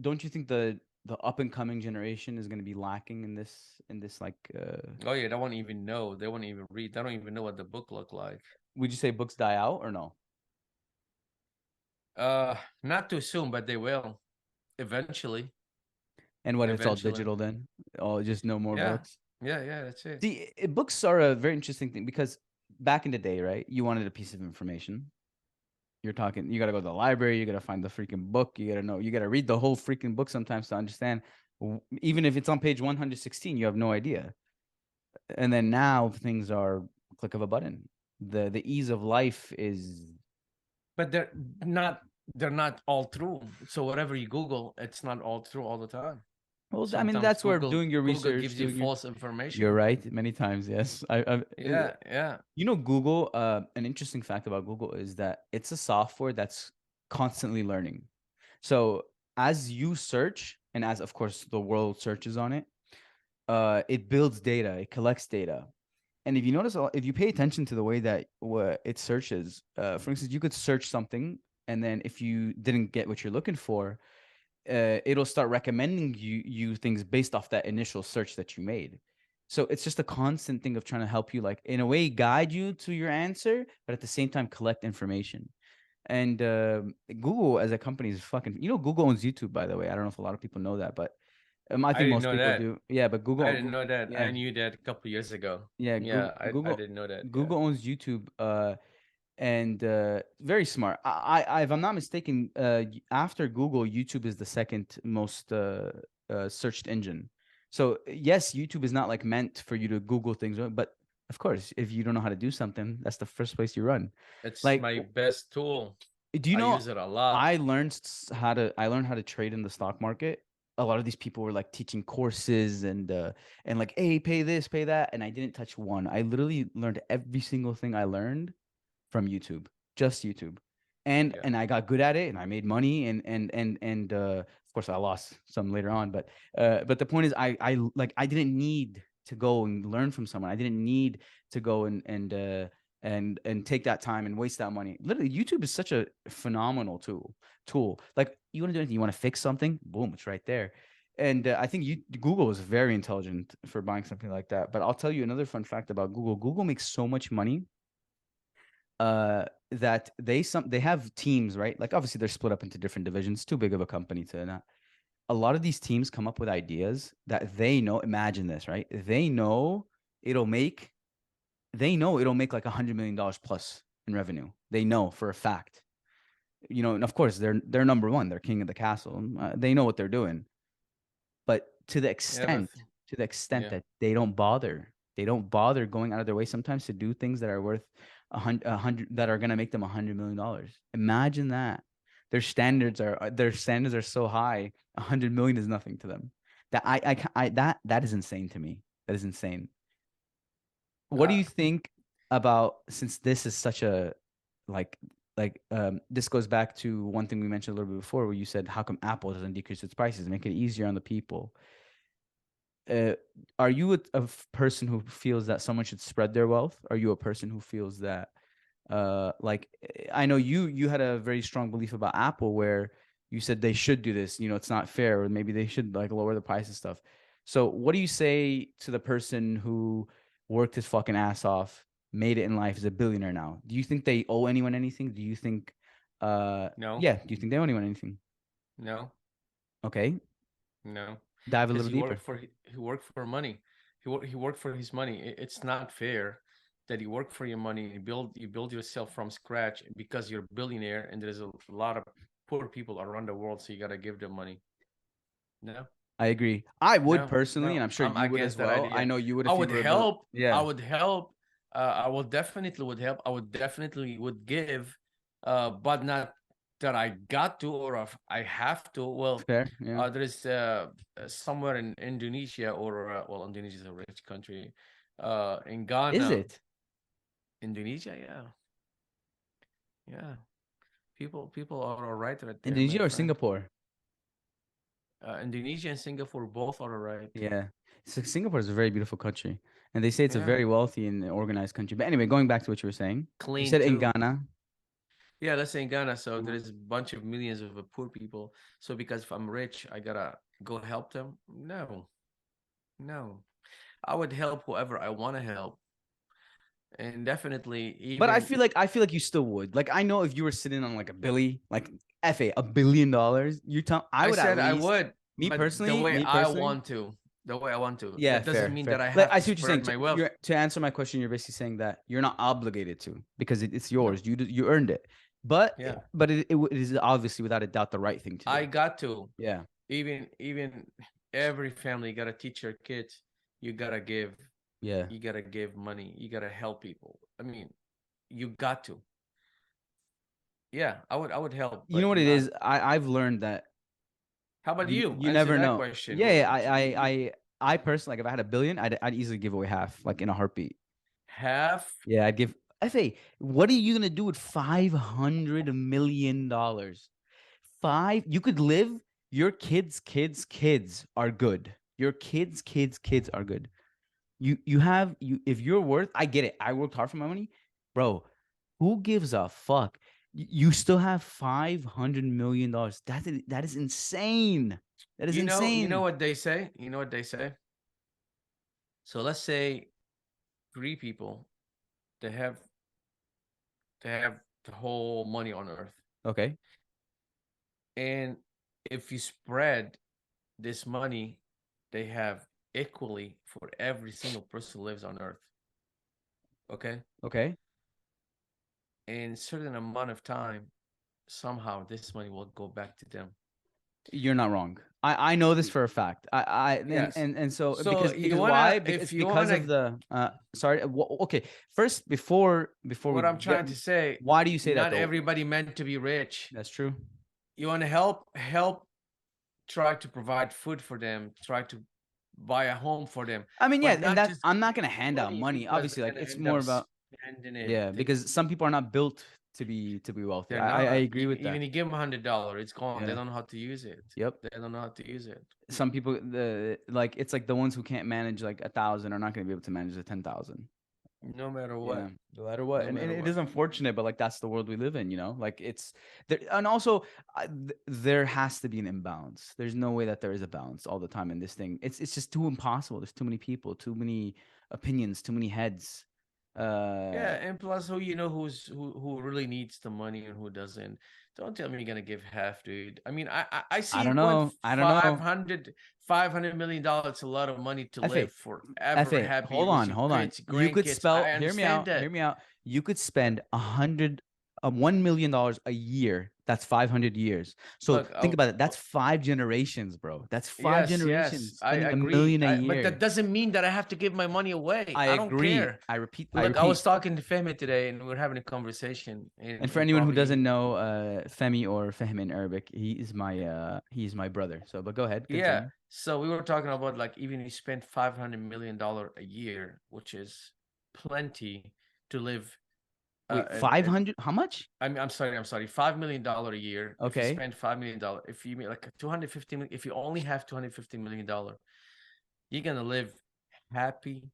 don't you think the up and coming generation is going to be lacking in this like Oh yeah, they won't even know. They won't even read. They don't even know what the book look like. would you say books die out or no? Not too soon, but they will eventually. And what if it's all Eventually. digital then? Oh, just no more Yeah. books. Yeah, that's it. See, books are a very interesting thing because back in the day, right? You wanted a piece of information. You're talking, you got to go to the library, you got to find the freaking book, you got to know, you got to read the whole freaking book sometimes to understand. Even if it's on page 116, you have no idea. And then now things are click of a button. The ease of life is But not they're not all true. So whatever you Google, it's not all true all the time. well, I mean, Sometimes that's where doing your Google research, gives you doing your false you're information. right many times. Yes, Yeah, yeah. you know, Google. An interesting fact about Google is that it's a software that's constantly learning. So as you search, and as of course the world searches on it, it builds data, it collects data. And if you notice, if you pay attention to the way that it searches, for instance, you could search something, and then if you didn't get what you're looking for, it'll start recommending you things based off that initial search that you made. So it's just a constant thing of trying to help you, like in a way, guide you to your answer, but at the same time collect information. And Google as a company is fucking. You know, Google owns YouTube, by the way. I don't know if a lot of people know that, but I I think didn't most know people that. do. Yeah, but I didn't know that. Yeah, I knew that a couple of years ago. yeah, Yeah, I didn't know that. Yeah. Google owns YouTube. And very smart. If I'm not mistaken, after Google, YouTube is the second most searched engine. So yes, YouTube is not like meant for you to Google things, right? But of course, if you don't know how to do something, that's the first place you run. It's Like, my best tool. do you I know? use it a lot. I learned how to trade in the stock market. A lot of these people were like teaching courses and like, hey, pay this, pay that, and I didn't touch one. I literally learned every single thing I learned from YouTube, just YouTube. Yeah. And I got good at it and I made money and of course I lost some later on, but the point is I didn't need to go and learn from someone. I didn't need to go and take that time and waste that money. Literally, YouTube is such a phenomenal tool. Like you want to do anything, you want to fix something, boom, it's right there. And I think Google is very intelligent for buying something like that. But I'll tell you another fun fact about Google. Google makes so much money that they have teams, right? Like obviously they're split up into different divisions. Too big of a company to not. A lot of these teams come up with ideas that they know. Imagine this, right? It'll make they know it'll make like $100 million plus in revenue. They know for a fact. You know, and of course they're number one. They're king of the castle. They know what they're doing. But Yeah, but to the extent yeah. that they don't bother going out of their way sometimes to do things that are worth a hundred that are gonna make them $100 million. Imagine that. Their standards are so high. 100 million is nothing to them. That is insane to me. That is insane. What do Uh, you think about, since this is such a like this goes back to one thing we mentioned a little bit before where you said how come Apple doesn't decrease its prices, make it easier on the people? uh, are you person who feels that someone should spread their wealth? Are you a person who feels that I know you had a very strong belief about Apple where you said they should do this, you know, it's not fair, or maybe they should like lower the price and stuff. So what do you say to the person who worked his fucking ass off, made it in life, is a billionaire now? Do you think they owe anyone anything? Do you think no, yeah, do you think they owe anyone anything? no, Okay, no, dive a because little deeper. he worked for money. He worked for his money. It's not fair that you work for your money. You build yourself from scratch because you're a billionaire, and there's a lot of poor people around the world, so you gotta give them money. No, I agree. I would no, personally, and no. I'm sure I'm you would as against that well. I idea. know you would I if you would were a bill. help. I Yeah, would help. I will definitely would help. I would definitely would give, but not that I got to or if I have to. Well, fair. Yeah. there is somewhere in Indonesia or well, Indonesia is a rich country. In Is Ghana, it? Indonesia, yeah, yeah. People are all right right there, my Indonesia or friend. Singapore? Indonesia and Singapore both are all right. Yeah. Singapore is a very beautiful country. And they say it's a Yeah, very wealthy and organized country. But anyway, going back to what you were saying, you clean said in too. Ghana. Yeah, let's say in Ghana, so Mhm. there's a bunch of millions of poor people. So because if I'm rich, I gotta go help them? No, no. I would help whoever I want to help, and definitely But even I feel like you still would. Like I know if you were sitting on like a billy, like $1 billion, you tell I I would at said I least would, but me personally, the way I want to. yeah, That doesn't fair, mean fair. that I Like have I to see what you're saying. spread my wealth. To answer my question, you're basically saying that you're not obligated to because it's No, yours. You earned it. But yeah, it is obviously without a doubt the right thing to do. I got to. Yeah, Even every family gotta teach your kids. You gotta give. yeah. You gotta give money. You gotta help people. I mean, you got to. Yeah, I would help, You know but what it not. is? I've learned that How about you? you Answer never that know. question. Yeah, I personally like if I had $1 billion, I'd easily give away half, like in a heartbeat. Half. Yeah, I'd give. I say, what are you gonna do with $500 million? You could live. Your kids are good. Your kids are good. You have you if you're worth. I get it. I worked hard for my money, bro. Who gives a fuck? You still have $500 million. That is insane. That is You know insane. what they say? You know what they say? So let's say three people, they have they have the whole money on earth. Okay. And if you spread this money, they have equally for every single person who lives on earth. Okay? Okay. In certain amount of time, somehow this money will go back to them. You're not wrong. I know this for a fact. Yes. And so So you because wanna why? if Because you because wanna of the sorry. Okay. First, before we what I'm get, trying to say, why do you say that not though? everybody meant to be rich. That's true. You want to help try to provide food for them, try to buy a home for them, I mean, yeah, but and not that just I'm give not them gonna hand out money money. because Obviously, they're like gonna it's end more up about spending it. yeah, because some people are not built to be wealthy. They're I not. agree with Even that. you give them $100, it's gone. They Yeah. don't know how to use it. Yep. They don't know how to use it. Some people the like it's like the ones who can't manage like 1,000 are not gonna be able to manage the 10,000. No matter Yeah, what. no matter what, No and matter it what. is unfortunate, but like that's the world we live in, you know. Like it's there, and also there has to be an imbalance. There's no way that there is a balance all the time in this thing. It's just too impossible. There's too many people, too many opinions, too many heads. Yeah, Uh, and plus, who really needs the money and who doesn't. Don't tell me you're gonna give half, dude. I mean, I I see don't one know. I don't five know. hundred $500 million. It's a lot of money to live forever FA, happy hold with on, your hold on. kids, You could grandkids. spell, I understand hear that. me out. You could spend $1 million a year. That's 500 years. So Look, think about it. That's 5 generations, bro. That's five yes, generations I spending a agree. million a But that year. doesn't mean that I have to give my money away. I I don't agree. care. I Look, I was repeat. talking to Fehmi today, and we are having a conversation, And for and anyone who probably doesn't know, Femi or Fahm in Arabic, he is my brother. So, but go ahead, yeah. continue. So we were talking about like even if you spend $500 million a year, which is plenty to live. Wait, And 500? How much? I'm sorry, $5 million a year. If you Okay. spend $5 million, if you make like 250 million, if you only have $250 million, you're gonna live happy.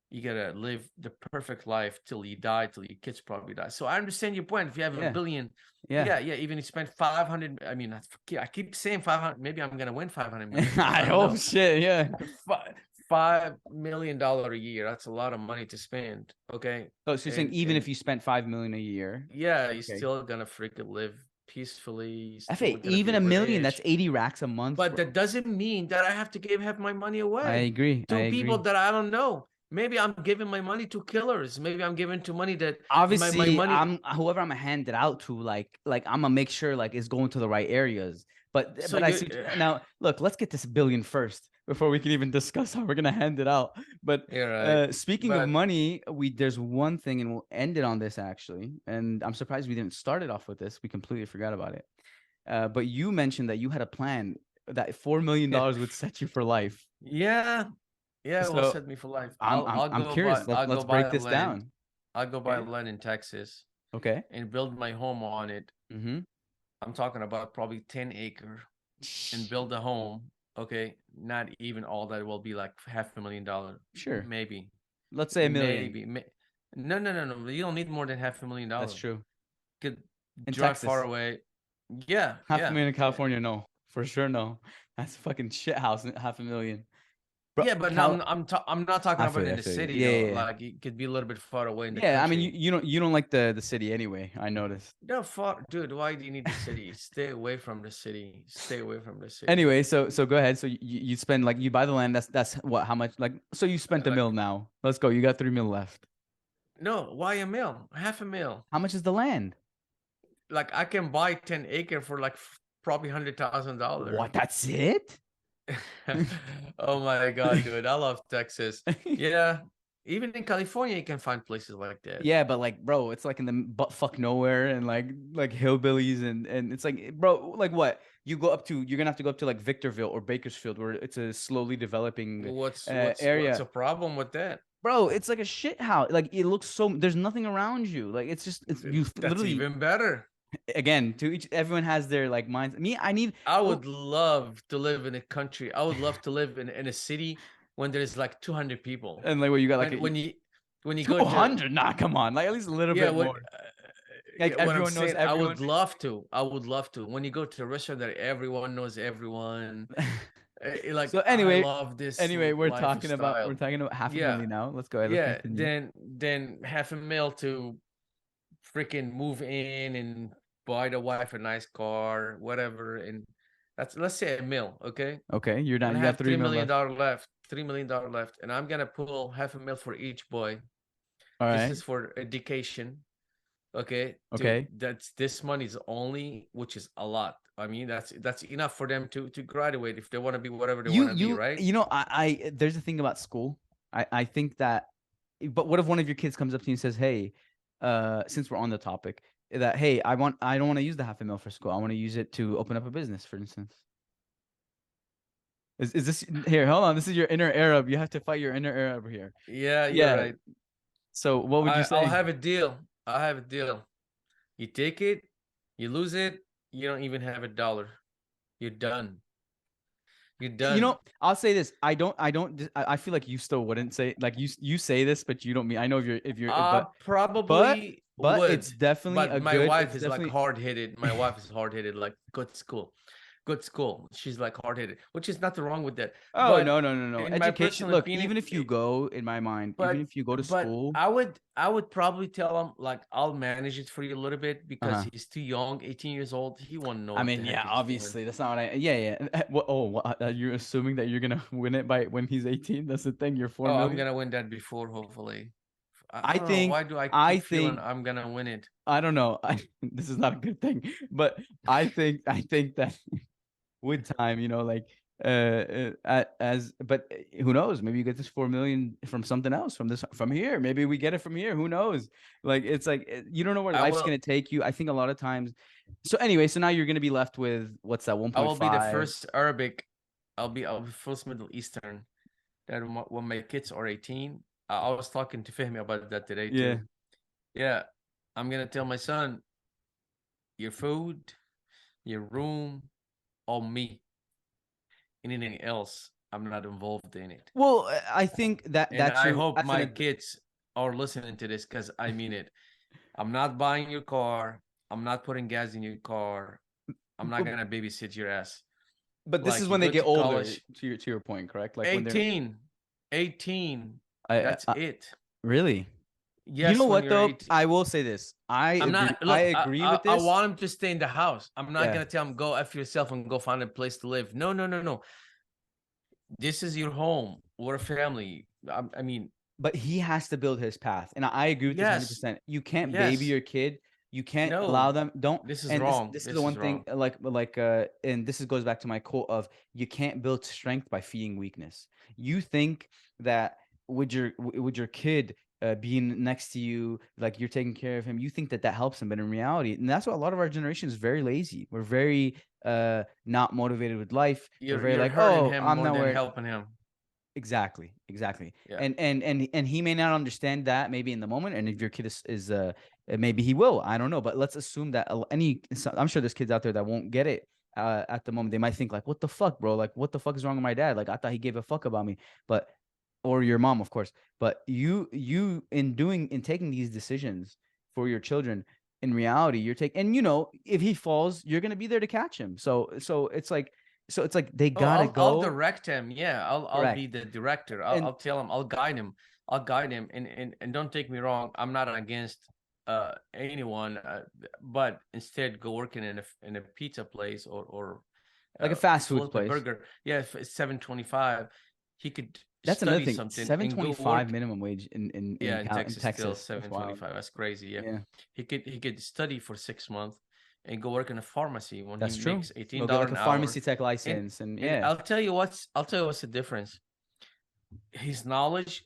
You gotta live the perfect life till you die, till your kids probably die. So I understand your point. If you have a Yeah. billion, Yeah. yeah, yeah. Even if you spend 500, I mean, I keep saying 500. Maybe I'm gonna win 500 million. I I don't hope know. shit. Yeah. $5 million a year. That's a lot of money to spend. Okay, Oh, so you're saying even if and you spent 5 million a year, yeah, you're okay. still gonna freaking live peacefully. You're still FA, gonna even be a million, that's rich. 80 racks a month, But bro. that doesn't mean that I have to give half my money I away agree. I to people agree. that I don't know. Maybe I'm giving my money to killers. Maybe I'm giving to money that my Obviously, money. I'm whoever I'm gonna hand it out to, like I'm gonna make sure like it's going to the right areas. So But I you, see now. Look, let's get this billion first before we can even discuss how we're gonna hand it out. But you're right. speaking of But money, there's one thing, and we'll end it on this actually. And I'm surprised we didn't start it off with this. We completely forgot about it. But you mentioned that you had a plan that $4 million would set you for life. yeah, Yeah, it will So set me for life. I'm I'm I'll I'm go buy curious. I'll go Let's buy break a this land. down. I'll go buy Okay. land in Texas Okay. and build my home on it. Mm-hmm. I'm talking about probably 10 acre and build a home. Okay, not even all that will be like $500,000, Sure. maybe, Let's say a million. maybe. No, no, no, no. You don't need more than That's $500,000. true. Could In drive far Texas, away. Yeah, half a yeah. million in California, no, for sure, no. That's a fucking shit house. Half a million, bro. Yeah, but now I'm not talking I about feel you. in I the feel you. city Yeah, though. yeah, yeah. Like it could be a little bit far away in the Yeah, I mean, country. you don't like the city anyway. I noticed. No, far, dude. Why do you need the city? Stay away from the city. Stay away from the city. Anyway, so go ahead. So you spend like you buy the land. That's what how much like so you spent a Like mil now. Let's go. You got 3 mil left. no, why a mil? Half a mil. How much is the land? Like I can buy 10 acre for like probably $100,000. What? That's it? Oh my God, dude. I love Texas. Yeah. Even in California, you can find places like that. Yeah, but like, bro, it's like in the butt fuck nowhere and like hillbillies and it's like, bro, like what? You're gonna have to go up to like Victorville or Bakersfield where it's a slowly developing What's area. a problem with that? Bro, it's like a shit house. Like it looks so there's nothing around you. Like it's you That's literally even better. again to each everyone has their like minds. Me, I need I oh, would love to live in a country. I would love to live in a city when there's like 200 people. and like what you got like When a when you when you go to 200. Nah, come on, like at least a little yeah, bit more. Like yeah, what I'm everyone knows saying, I everyone. would love to. I would love to. When you go to a restaurant that everyone knows everyone, So like I anyway, love this anyway, we're lifestyle. talking about half a Yeah, million now. Let's go ahead. Let's yeah. continue. Then half a mil to freaking move in and buy the wife a nice car, whatever. And that's let's say a mil, okay? Okay, you're And down. I You got have three three mil million left. dollar left, $3 million left, and I'm gonna pull half a mil for each boy. All This right. is for education, okay, dude. Okay. That's this money is only, which is a lot. I mean, that's enough for them to graduate if they want to be whatever they want to be, right? You know, I there's a thing about school. I think that, but what if one of your kids comes up to you and says, "Hey, since we're on the topic, that hey, I don't want to use the half a mil for school. I want to use it to open up a business, for instance." Is this here? Hold on. This is your inner Arab. You have to fight your inner Arab here. Yeah, you're Yeah. right. So what would you I'll say? have a deal. I'll have a deal. You take it, you lose it, you don't even have $1. You're done. You're You done. know, I'll say this. I feel like you still wouldn't say like you say this, but you don't mean. I know if you're, I but probably it's would, definitely but a my good. wife It's is like definitely. hard headed. My wife is hard headed, like good school, good school. She's like hard headed, which is nothing wrong with that. Oh But no, no, no, no. in my Education. personal Look, opinion, even if you go, in my mind, even but if you go to but school, I would probably tell him like I'll manage it for you a little bit because uh-huh. he's too young, 18 years old. He won't know I what the mean, yeah, heck he's doing. obviously, that's not what I. Yeah, yeah. What? Oh, you're assuming that you're gonna win it by when he's 18. That's the thing. You're four Oh, I'm million. gonna win that before, hopefully. I I don't know. think. Why do I I keep feeling think. I'm gonna win it? I don't know. This is not a good thing, but I think that with time, you know, like as but who knows? Maybe you get this 4 million from something else, from here. Maybe we get it from here. Who knows? Like it's like you don't know where I life's will gonna take you. I think a lot of times. So anyway, so now you're gonna be left with what's that? I will be the 1.5. first Arabic. I'll be first Middle Eastern. That when my kids are 18, I was talking to Fehmi about that today Yeah. too. Yeah, I'm gonna tell my son, your food, your room, all me. Anything else, I'm not involved in it. Well, I think that And that's I your hope as an my kids are listening to this because I mean it. I'm not buying your car. I'm not putting gas in your car. I'm not but, gonna babysit your ass. but this is Like you when they go get to older. college, To your point, correct? Like when they're 18, 18. I, That's I it. really. You know Yes, when what you're though? 18. I will say this. I'm not I look, agree with I this. want him to stay in the house. I'm not Yeah. gonna tell him go F yourself and go find a place to live. No, no, no, no. This is your home. We're a family. I mean, But he has to build his path. And I agree with this yes, 100%. You can't baby yes. your kid. You can't allow No, them. Don't. this is And wrong. this is the This one is thing wrong. and this goes back to my quote of you can't build strength by feeding weakness. You think that with your kid being next to you, like you're taking care of him, you think that that helps him, but in reality, and that's what a lot of our generation is very lazy. We're very not motivated with life. We're very You're like, hurting "Oh, him I'm more not than where helping him. Exactly, exactly. Yeah. And he may not understand that maybe in the moment, and if your kid is maybe he will. I don't know, but let's assume that I'm sure there's kids out there that won't get it at the moment. They might think like, "What the fuck, bro? Like, what the fuck is wrong with my dad? Like, I thought he gave a fuck about me." But or your mom, of course. But you in taking these decisions for your children, in reality, you're taking, and if he falls, you're gonna be there to catch him. So it's like they Oh, gotta I'll go. direct him. Yeah, I'll be Correct. the director. I'll And I'll tell him. I'll guide him. I'll guide him. And don't take me wrong. I'm not against anyone, but instead go working in a pizza place or like a fast food flip a place. burger. Yeah, if it's 7.25, he could That's another study thing. something and go 725 work. minimum wage Yeah, in in Texas still Texas. That's wild. 7.25. That's crazy. Yeah, Yeah, he could study for 6 months and go work in a pharmacy when he that's true. makes eighteen Go get dollars like a an hour. pharmacy tech And license, and and yeah, I'll tell you what's the difference. His knowledge,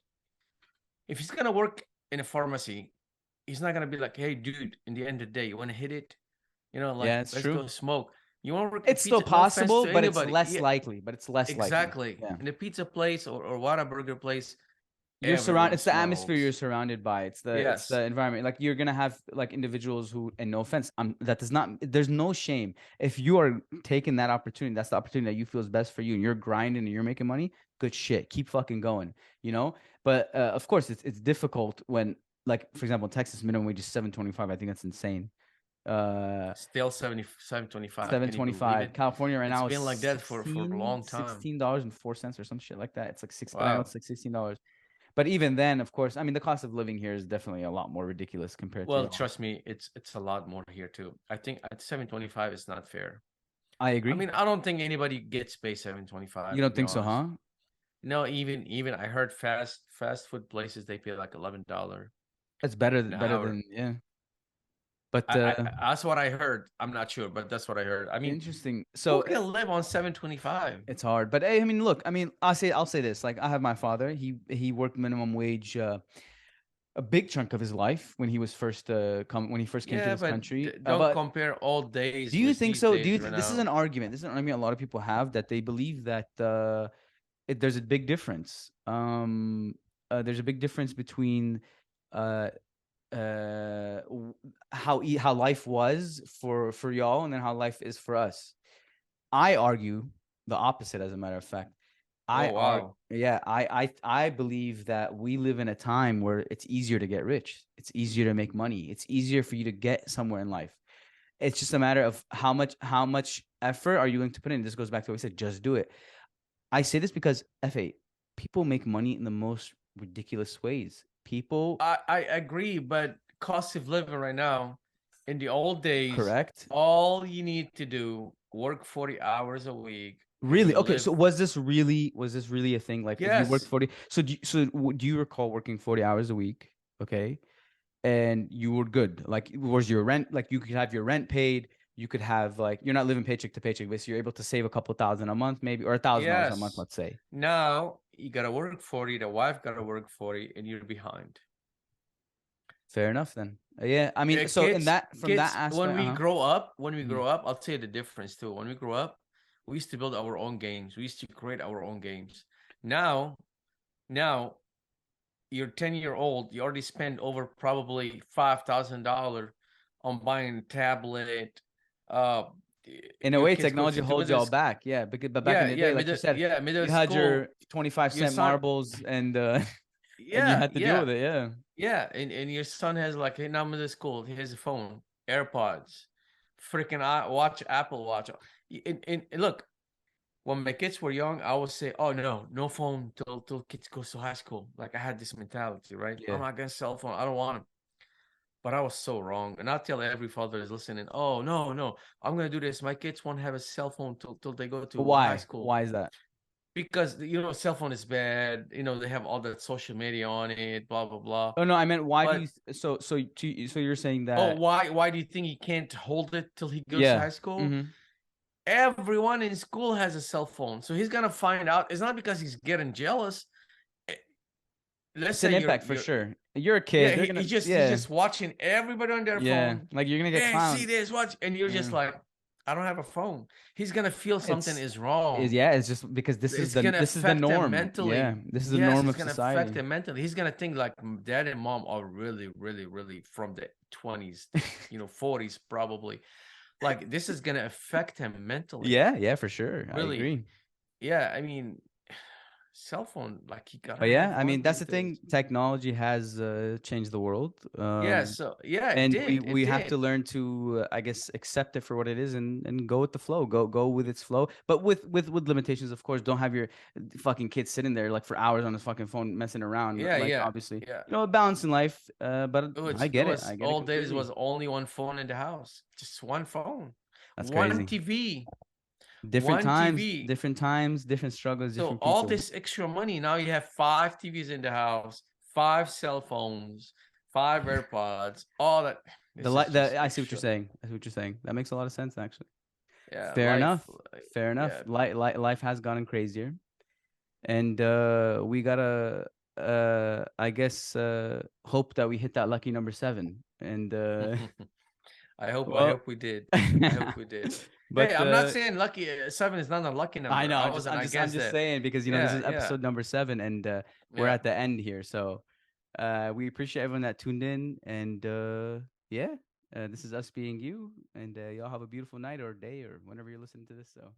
if he's gonna work in a pharmacy, he's not gonna be like, hey dude, in the end of the day, you wanna hit it? Like yeah, it's let's true. go smoke. You wanna work at It's still pizza, no offense possible, to but it's anybody. less Yeah, likely. But it's less likely. exactly. Yeah. In a pizza place or Whataburger place, You're surrounded, everyone it's the atmosphere you're smokes. surrounded by. It's the Yes. environment. Like you're gonna have like individuals who, and no offense, that does not, there's no shame if you are taking that opportunity. That's the opportunity that you feel is best for you, and you're grinding and you're making money. Good shit, keep fucking going, but of course it's difficult when, like, for example, Texas minimum wage is 725. I think that's insane. uh Still 77.25. Can you believe 725. it? California right It's now is been like that for a 16 long time. $16.04 or some shit like that. It's like six, but I know it's Wow. like $16. But even then, of course, I mean, the cost of living here is definitely a lot more ridiculous compared to Well, y'all. trust me, it's a lot more here too. I think at 7.25 is not fair. I I agree. mean, I don't think anybody gets paid You 7.25 to don't be think so, honest. huh? No, even I heard fast food places they pay like $11 That's better an better hour. than, yeah. But That's what I heard. I'm not sure, but that's what I heard. I mean, interesting. who So can live on 7.25? it's hard. But hey, I mean, look, I mean, I'll say this. Like, I have my father. He worked minimum wage a big chunk of his life when he was first when he first came to Yeah, this but country. don't But compare all do days you with think these so? Do days you right this is an now. argument? This is an argument a lot of people have, that they believe that there's a big difference. There's a big difference between uh, how life was for y'all, and then how life is for us. I argue the opposite, as a matter of fact. Oh wow. Yeah, I believe that we live in a time where it's easier to get rich. It's easier to make money. It's easier for you to get somewhere in life. It's just a matter of how much effort are you willing to put in. This goes back to what I said, just do it. I say this because F8, people make money in the most ridiculous ways. People, I agree, but cost of living right now, in the old days, correct? all you need to do work 40 hours a week and Really? you Okay, so live. was this really a thing? Like, if you worked Yes, 40, do you recall working 40 hours a week? Okay. And you were good. Like, was your rent, like, you could have your rent paid, you could have, like, you're not living paycheck to paycheck, but so you're able to save a couple thousand a month, maybe, or $1,000 a month, yes. let's say. Now you gotta work 40, the wife gotta work 40, and you're behind. Fair enough then. Yeah, I mean, so in Kids, that from that kids, aspect, when we mhm. grow up, I'll tell you the difference too. When we grow up, we used to build our own games. We used to create our own games. Now, now you're 10-year-old, you already spend over probably $5,000 on buying a tablet. Uh, In a your way, kids go technology to holds middle y'all school. back. Yeah, but back in the day, like you said, Middle you had your school. 25 Your cent son, marbles, and and you yeah, had to deal yeah, with it. Yeah. yeah, and your son has like, hey, now middle school. Here's a phone, AirPods, freaking watch, Apple Watch. And look, when my kids were young, I would say, "Oh no, no phone till kids go to high school." Like I had this mentality, right? I'm Yeah. not gonna cell phone. I don't want them. But I was so wrong. And I tell every father is listening, oh no, no, I'm gonna do this. My kids won't have a cell phone till they go But to high why? school. Why is that? Because cell phone is bad. They have all that social media on it, blah blah blah. Oh no, I meant, why do you? But So you're saying oh, that? why do you think he can't hold it till he goes to Yeah. high school? Hmm. Everyone in school has a cell phone, so he's gonna find out. It's not because he's getting jealous. Eh, Let's It's an say impact for you're sure. You're a yeah, kid. They're he's gonna, just he's yeah, just watching everybody on their yeah. phone. Like, you're gonna get Hey, see clowned. this, watch, and you're just Yeah. like, I don't have a phone. He's gonna feel something It's is wrong. yeah, it's just because It's gonna this is the affect him norm. Yeah, mentally. this is the Yes, norm it's of gonna affect society. him mentally. He's gonna think like dad and mom are really, really, really from the 20s, 40s probably. Like this is gonna affect him mentally. Yeah, yeah, for sure. I Really. agree. Yeah, I mean, cell phone, like you gotta But yeah, have I one mean, that's these the days. thing. Technology has changed the world. Yeah, so yeah, it And did. It we have to did. learn to I guess accept it for what it is and go with the flow, go with its flow, but with limitations, of course. Don't have your fucking kid sitting there like for hours on his fucking phone messing around, Yeah, like yeah, obviously, yeah. a balance in life, but It I was get it old days completely. was only one phone in the house. Just one phone. That's One crazy. TV. Different One times, TV. different times, different struggles, So different all people. this extra money, now you have five TVs in the house, five cell phones, five AirPods, all that. This is The just I see what you're extra. saying. I see what you're saying. That makes a lot of sense, actually. Yeah, Fair life. enough. Fair enough. Yeah. Life has gotten crazier, and we gotta, I guess, hope that we hit that lucky number 7. And I well, hope we did. I hope we did. Hey, but I'm not saying lucky seven is not a lucky I number. know. I wasn't I'm against just that. saying because this Yeah, is yeah, episode number 7, and we're yeah. at the end here. So we appreciate everyone that tuned in, and yeah, this is us being you, and y'all have a beautiful night or day or whenever you're listening to this. So.